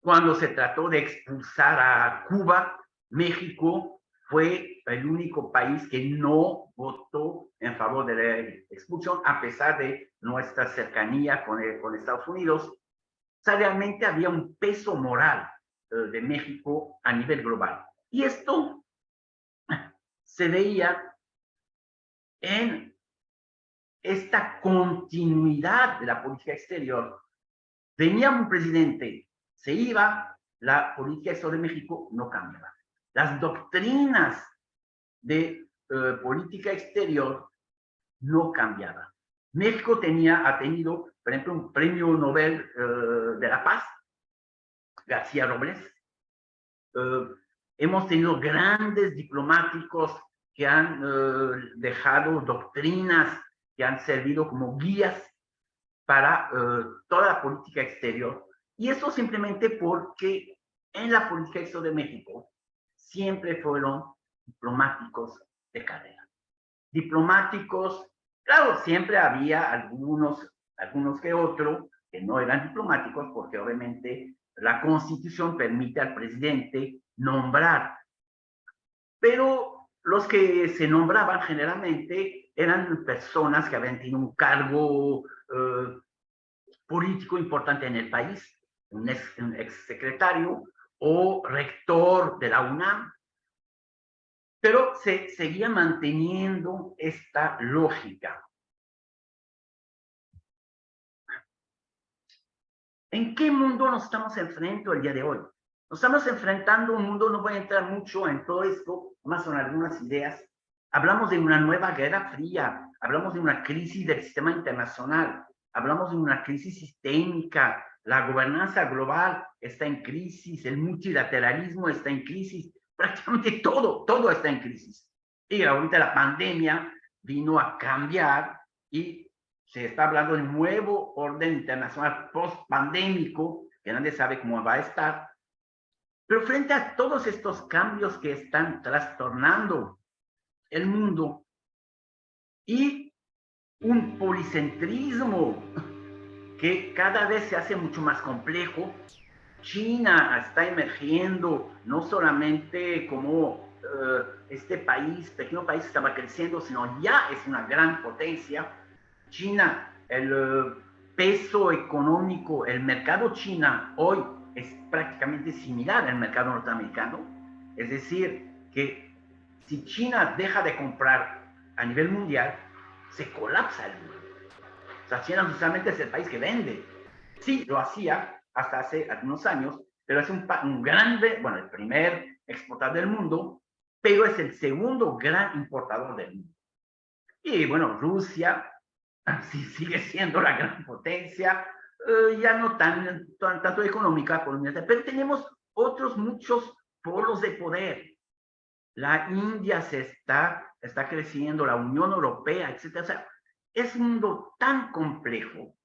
Cuando se trató de expulsar a Cuba, México fue el único país que no votó en favor de la expulsión, a pesar de nuestra cercanía con Estados Unidos. O sea, realmente había un peso moral de México a nivel global. Y esto se veía en esta continuidad de la política exterior. Venía un presidente, se iba, la política exterior de México no cambiaba. Las doctrinas de política exterior no cambiaban. México ha tenido, por ejemplo, un premio Nobel de la Paz, García Robles. Hemos tenido grandes diplomáticos que han dejado doctrinas que han servido como guías para toda la política exterior. Y eso simplemente porque en la política exterior de México siempre fueron diplomáticos de carrera. Diplomáticos, claro, siempre había algunos que otros que no eran diplomáticos, porque obviamente la Constitución permite al presidente nombrar. Pero los que se nombraban generalmente eran personas que habían tenido un cargo político importante en el país, un ex secretario o rector de la UNAM, pero se seguía manteniendo esta lógica. ¿En qué mundo nos estamos enfrentando el día de hoy? Nos estamos enfrentando a un mundo, no voy a entrar mucho en todo esto, más son algunas ideas. Hablamos de una nueva guerra fría, hablamos de una crisis del sistema internacional, hablamos de una crisis sistémica, la gobernanza global está en crisis, el multilateralismo está en crisis, prácticamente todo está en crisis. Y ahorita la pandemia vino a cambiar y se está hablando de un nuevo orden internacional post-pandémico, que nadie sabe cómo va a estar. Pero frente a todos estos cambios que están trastornando el mundo y un policentrismo que cada vez se hace mucho más complejo, China está emergiendo no solamente como este país, pequeño país que estaba creciendo, sino ya es una gran potencia. China, el peso económico, el mercado China hoy es prácticamente similar al mercado norteamericano. Es decir, que si China deja de comprar a nivel mundial, se colapsa el mundo. O sea, China justamente es el país que vende. Sí, lo hacía hasta hace algunos años, pero es un grande, bueno, el primer exportador del mundo, pero es el segundo gran importador del mundo. Y bueno, Rusia sí sigue siendo la gran potencia, ya no tanto económica, pero tenemos otros muchos polos de poder. La India está creciendo, la Unión Europea, etc. O sea, es un mundo tan complejo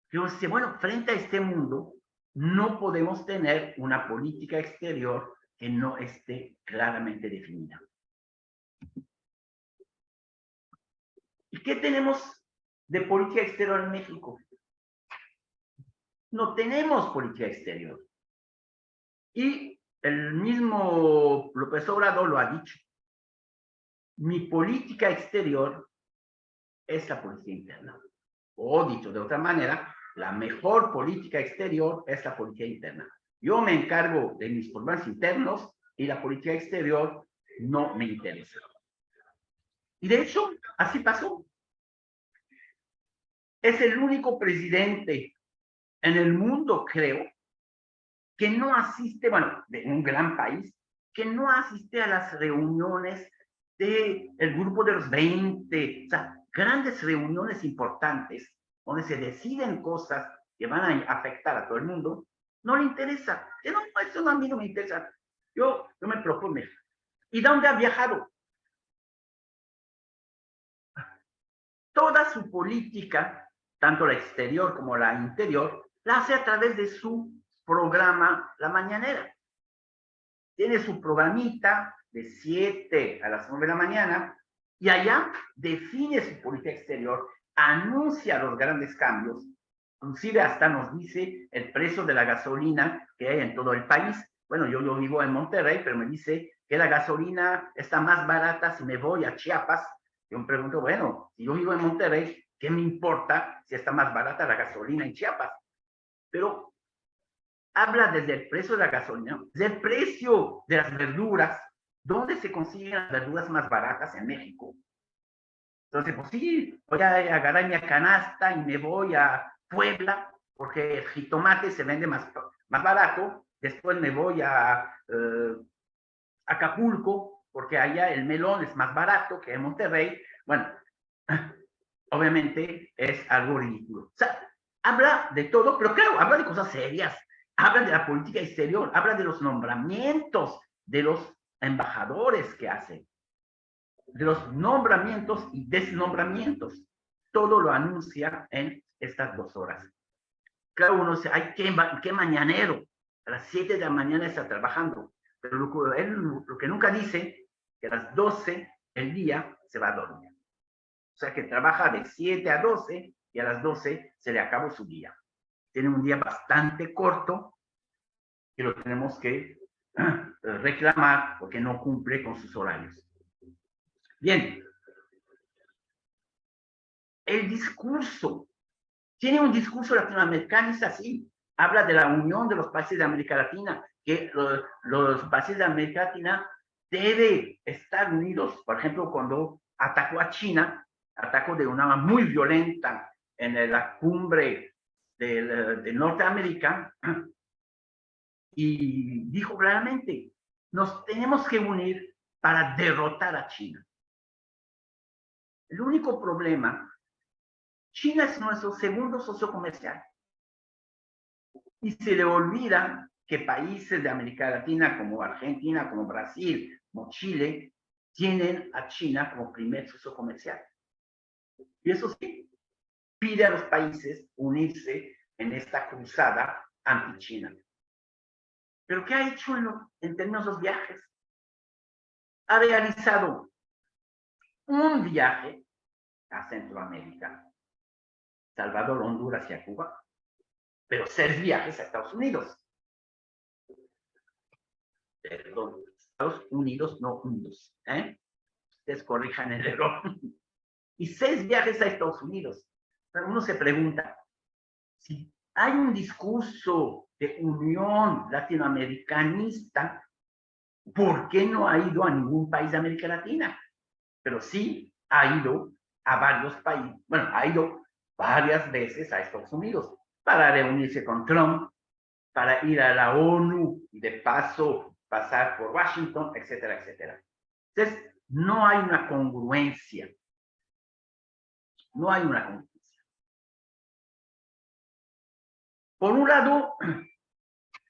que uno dice, bueno, frente a este mundo no podemos tener una política exterior que no esté claramente definida. ¿Y qué tenemos de política exterior en México? No tenemos política exterior. Y el mismo López Obrador lo ha dicho. Mi política exterior es la política interna. O dicho de otra manera, la mejor política exterior es la política interna. Yo me encargo de mis problemas internos y la política exterior no me interesa. Y de hecho, así pasó. Es el único presidente en el mundo, creo, que no asiste, bueno, de un gran país, que no asiste a las reuniones del grupo de los 20, o sea, grandes reuniones importantes, donde se deciden cosas que van a afectar a todo el mundo, no le interesa. No, eso a mí no me interesa. Yo me propongo. ¿Y dónde ha viajado? Toda su política, tanto la exterior como la interior, la hace a través de su programa La Mañanera. Tiene su programita de 7 a las 9 de la mañana y allá define su política exterior, anuncia los grandes cambios, inclusive hasta nos dice el precio de la gasolina que hay en todo el país. Bueno, yo vivo en Monterrey, pero me dice que la gasolina está más barata si me voy a Chiapas. Yo me pregunto, bueno, si yo vivo en Monterrey, ¿qué me importa si está más barata la gasolina en Chiapas? Pero habla desde el precio de la gasolina, desde el precio de las verduras, dónde se consiguen las verduras más baratas en México. Entonces, pues sí, voy a agarrar mi canasta y me voy a Puebla, porque el jitomate se vende más barato. Después me voy a Acapulco, porque allá el melón es más barato que en Monterrey. Bueno, obviamente es algo ridículo. O sea, habla de todo, pero claro, habla de cosas serias. Habla de la política exterior, habla de los nombramientos de los embajadores que hacen, de los nombramientos y desnombramientos. Todo lo anuncia en estas 2 horas. Claro, uno dice, ay, qué mañanero. A las 7 de la mañana está trabajando. Pero lo que nunca dice, que a las 12 del día se va a dormir. O sea que trabaja de 7 a 12 y a las 12 se le acabó su día. Tiene un día bastante corto y lo tenemos que reclamar porque no cumple con sus horarios. Bien. El discurso. Tiene un discurso latinoamericano, es así. Habla de la unión de los países de América Latina, que los países de América Latina deben estar unidos. Por ejemplo, cuando atacó a China, atacó de una manera muy violenta en la cumbre de Norteamérica, y dijo claramente, nos tenemos que unir para derrotar a China. El único problema, China es nuestro segundo socio comercial. Y se le olvida que países de América Latina como Argentina, como Brasil, como Chile, tienen a China como primer socio comercial. Y eso sí, pide a los países unirse en esta cruzada anti-China. ¿Pero qué ha hecho en términos de los viajes? Ha realizado un viaje a Centroamérica, Salvador, Honduras y a Cuba, pero 6 viajes a Estados Unidos. Perdón, Estados Unidos, no unidos. Ustedes corrijan el error. Y 6 viajes a Estados Unidos. Pero uno se pregunta, si hay un discurso de unión latinoamericanista, ¿por qué no ha ido a ningún país de América Latina? Pero sí ha ido a varios países, bueno, ha ido varias veces a Estados Unidos para reunirse con Trump, para ir a la ONU y de paso pasar por Washington, etcétera, etcétera. Entonces, no hay una congruencia. No hay una congruencia. Por un lado,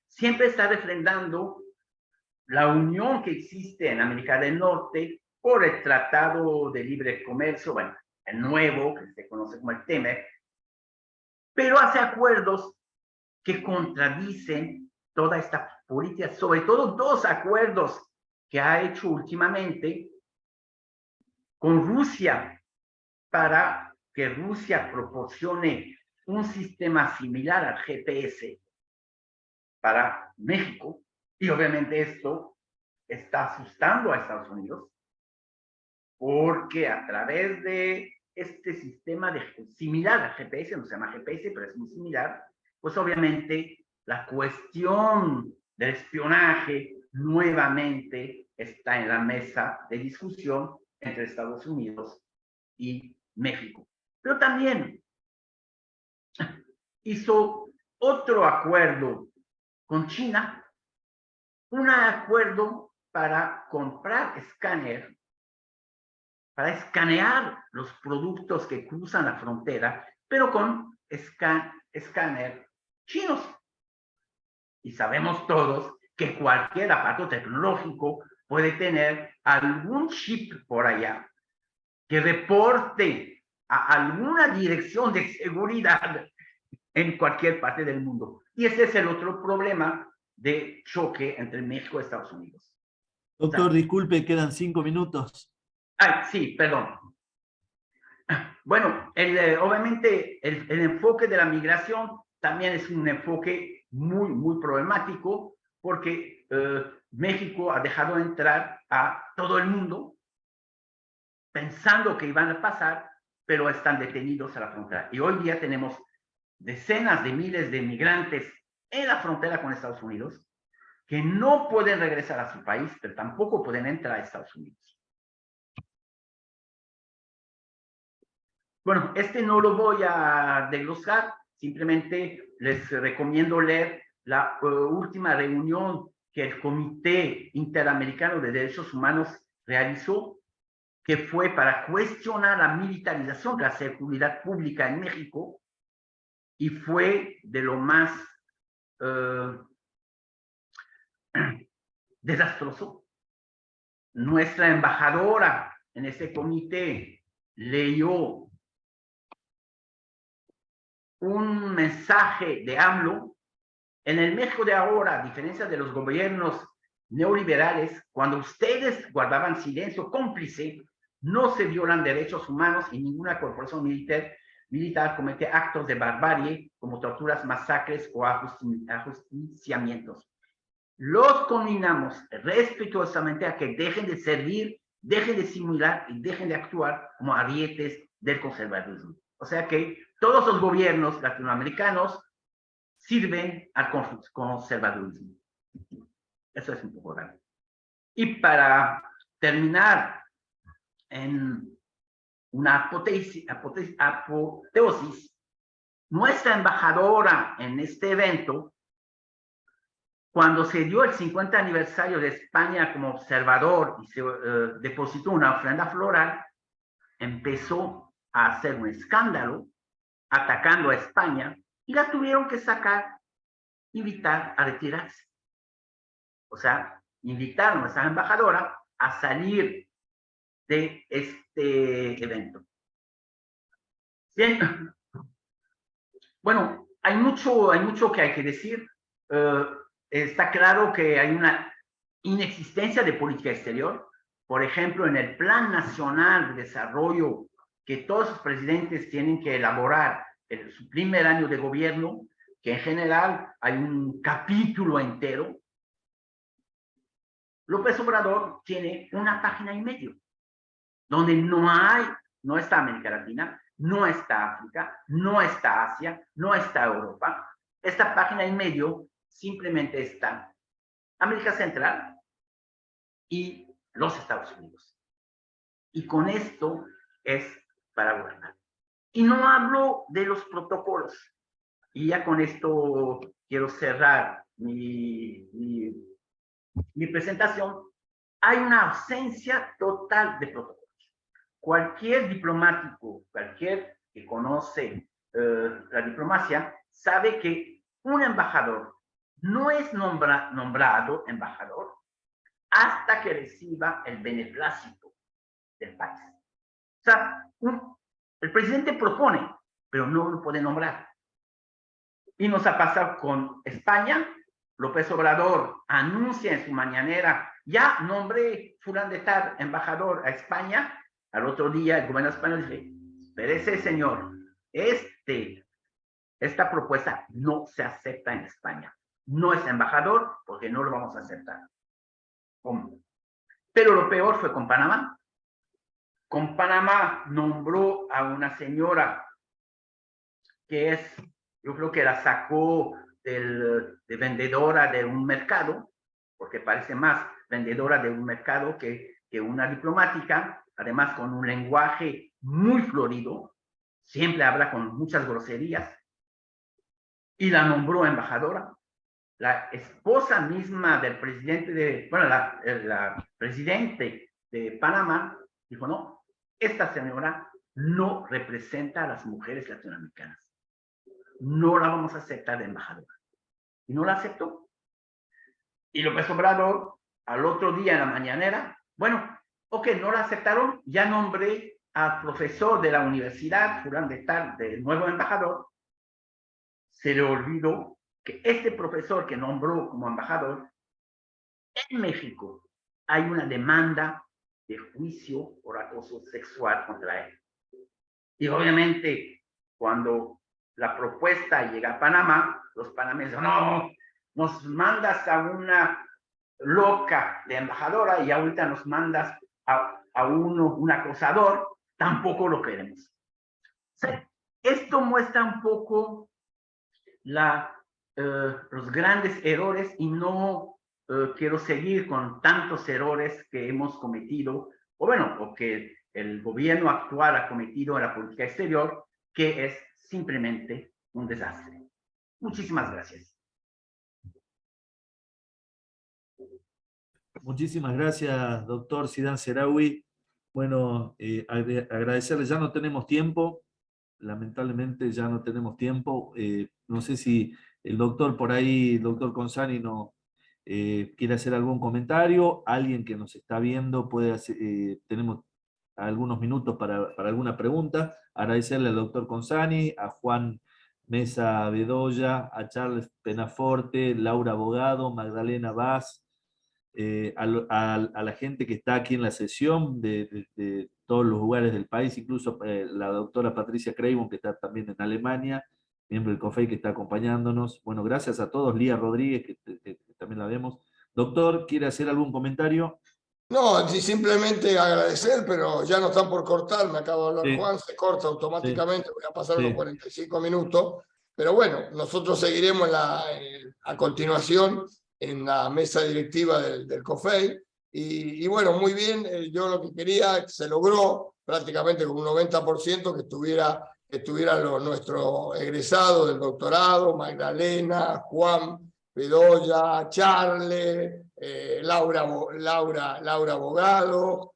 siempre está refrendando la unión que existe en América del Norte por el Tratado de Libre Comercio, bueno, el nuevo, que se conoce como el TEMEC, pero hace acuerdos que contradicen toda esta política, sobre todo 2 acuerdos que ha hecho últimamente con Rusia para que Rusia proporcione un sistema similar al GPS para México, y obviamente esto está asustando a Estados Unidos, porque a través de este sistema similar al GPS, no se llama GPS, pero es muy similar, pues obviamente la cuestión del espionaje nuevamente está en la mesa de discusión entre Estados Unidos y México. Pero también hizo otro acuerdo con China, un acuerdo para comprar escáner, para escanear los productos que cruzan la frontera, pero con escáner chinos. Y sabemos todos que cualquier aparato tecnológico puede tener algún chip por allá que reporte a alguna dirección de seguridad en cualquier parte del mundo. Y ese es el otro problema de choque entre México y Estados Unidos. Doctor, O sea, disculpe, quedan 5 minutos. Ay, sí, perdón. Bueno, obviamente el enfoque de la migración también es un enfoque muy, muy problemático porque México ha dejado entrar a todo el mundo pensando que iban a pasar, pero están detenidos a la frontera. Y hoy día tenemos decenas de miles de migrantes en la frontera con Estados Unidos, que no pueden regresar a su país, pero tampoco pueden entrar a Estados Unidos. Bueno, no lo voy a desglosar, simplemente les recomiendo leer la última reunión que el Comité Interamericano de Derechos Humanos realizó, que fue para cuestionar la militarización de la seguridad pública en México, y fue de lo más desastroso. Nuestra embajadora en ese comité leyó un mensaje de AMLO. En el México de ahora, a diferencia de los gobiernos neoliberales, cuando ustedes guardaban silencio cómplice, no se violan derechos humanos y ninguna corporación militar comete actos de barbarie como torturas, masacres o ajusticiamientos. Los conminamos respetuosamente a que dejen de servir, dejen de simular y dejen de actuar como arietes del conservadurismo. O sea que todos los gobiernos latinoamericanos sirven al conservadurismo. Eso es un poco grave. Y para terminar en una apoteosis, nuestra embajadora en este evento, cuando se dio el 50 aniversario de España como observador y se depositó una ofrenda floral, empezó a hacer un escándalo atacando a España y la tuvieron que invitar a retirarse. O sea, invitaron a esa embajadora a salir de este evento. Bien. Bueno, hay mucho que hay que decir. Está claro que hay una inexistencia de política exterior. Por ejemplo, en el Plan Nacional de Desarrollo que todos los presidentes tienen que elaborar en su primer año de gobierno, que en general hay un capítulo entero, López Obrador tiene una página y medio, donde no está América Latina, no está África, no está Asia, no está Europa. Esta página y medio simplemente está América Central y los Estados Unidos. Y con esto es para gobernar. Y no hablo de los protocolos. Y ya con esto quiero cerrar mi presentación. Hay una ausencia total de protocolos. Cualquier diplomático, cualquier que conoce la diplomacia, sabe que un embajador no es nombrado embajador hasta que reciba el beneplácito del país. O sea, el presidente propone, pero no lo puede nombrar. Y nos ha pasado con España. López Obrador anuncia en su mañanera, ya nombré fulano de tal embajador a España. Al otro día el gobierno español dice, espérese señor, esta propuesta no se acepta en España. No es embajador porque no lo vamos a aceptar. ¿Cómo? Pero lo peor fue con Panamá. Con Panamá nombró a una señora que yo creo que la sacó de vendedora de un mercado, porque parece más vendedora de un mercado que una diplomática, además con un lenguaje muy florido, siempre habla con muchas groserías, y la nombró embajadora. La esposa misma del presidente la presidente de Panamá dijo, no, esta señora no representa a las mujeres latinoamericanas. No la vamos a aceptar de embajadora. Y no la aceptó. Y López Obrador, al otro día en la mañanera, bueno, ok, no la aceptaron, ya nombré al profesor de la universidad, fulano de tal, del nuevo embajador. Se le olvidó que este profesor que nombró como embajador, en México hay una demanda de juicio por acoso sexual contra él. Y obviamente, cuando la propuesta llega a Panamá, los panameños, no, nos mandas a una loca de embajadora y ahorita nos mandas a un acosador, tampoco lo queremos. O sea, esto muestra un poco la los grandes errores y no quiero seguir con tantos errores que hemos cometido, o bueno, o que el gobierno actual ha cometido en la política exterior, que es simplemente un desastre. Muchísimas gracias. Muchísimas gracias, doctor Zidane Seraoui. Bueno, agradecerle, ya no tenemos tiempo, lamentablemente ya no tenemos tiempo. No sé si el doctor por ahí, el doctor Consani, no, quiere hacer algún comentario. Alguien que nos está viendo puede hacer, tenemos algunos minutos para alguna pregunta. Agradecerle al doctor Consani, a Juan Mesa Bedoya, a Charles Penaforte, Laura Abogado, Magdalena Vaz, a la gente que está aquí en la sesión de todos los lugares del país, incluso la doctora Patricia Craven, que está también en Alemania, miembro del COFEI que está acompañándonos. Bueno, gracias a todos. Lía Rodríguez, que también la vemos. Doctor, ¿quiere hacer algún comentario? No, simplemente agradecer, pero ya no están por cortar, me acabo de hablar Sí. Juan, se corta automáticamente, voy a pasar Sí. los 45 minutos, pero bueno, nosotros seguiremos a continuación en la mesa directiva del COFEI, y bueno, muy bien, yo lo que quería, se logró prácticamente con un 90% que estuvieran nuestros egresados del doctorado, Magdalena, Juan Bedoya, Charles, Laura Abogado,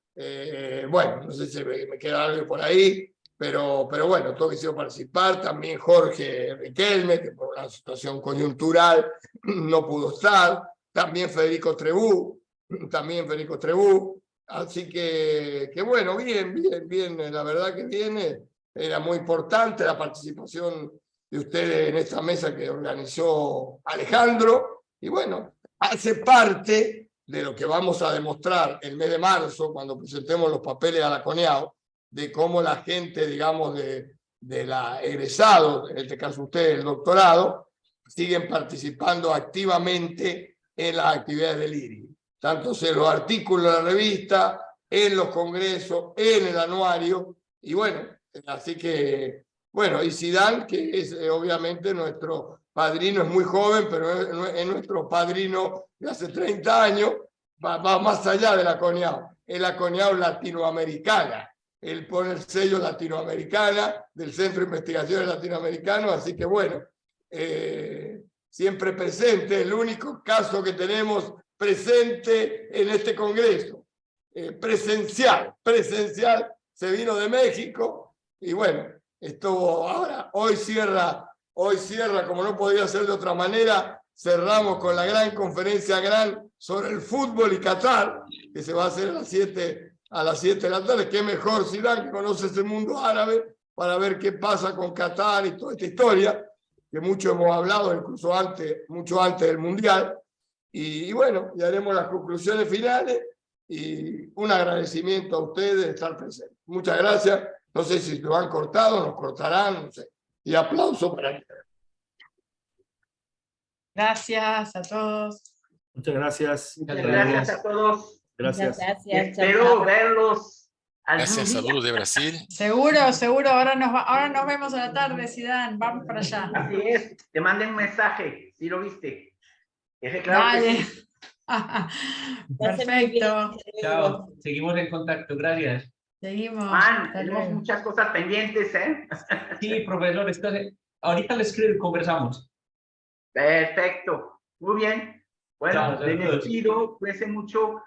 bueno, no sé si me queda algo por ahí, pero bueno, todos quisieron participar, también Jorge Riquelme, que por una situación coyuntural no pudo estar, también Federico Trebú, así que bueno, bien, la verdad que bien, era muy importante la participación de ustedes en esta mesa que organizó Alejandro, y bueno, hace parte de lo que vamos a demostrar el mes de marzo, cuando presentemos los papeles a la CONEAO, de cómo la gente, digamos, de la egresado, en este caso ustedes, el doctorado, siguen participando activamente en las actividades del IRI, tanto en los artículos de la revista, en los congresos, en el anuario, y bueno, así que, bueno, y Zidane, que es obviamente nuestro padrino, es muy joven, pero es nuestro padrino de hace 30 años, va más allá de la CONEAO, es la CONEAO latinoamericana. Él pone el sello latinoamericana del Centro de Investigaciones Latinoamericanos, así que bueno, siempre presente, el único caso que tenemos presente en este congreso, presencial, se vino de México y bueno, estuvo ahora, hoy cierra, como no podía ser de otra manera, cerramos con la gran conferencia sobre el fútbol y Qatar, que se va a hacer a las 7 de la tarde. Qué mejor Zidane, que conoce ese mundo árabe, para ver qué pasa con Qatar y toda esta historia, que mucho hemos hablado, incluso mucho antes del Mundial. Y bueno, ya haremos las conclusiones finales y un agradecimiento a ustedes de estar presentes. Muchas gracias. No sé si lo han cortado, nos cortarán, no sé. Y aplauso para que... Gracias a todos. Muchas gracias. Muchas gracias a todos. Gracias. Gracias. Espero verlos algún Gracias, día. saludos de Brasil. Seguro. Ahora nos vemos a la tarde, Zidane. Vamos para allá. Así es. Te mandé un mensaje, si lo viste. Claro que Dale. sí. Perfecto. Chao, seguimos en contacto, gracias. Seguimos. Juan, Hasta tenemos luego. muchas cosas pendientes, ¿eh? Sí, profesor, ahorita le escribo y conversamos. Perfecto. Muy bien. Bueno, Chao, me saludos. despido. Cuídense mucho.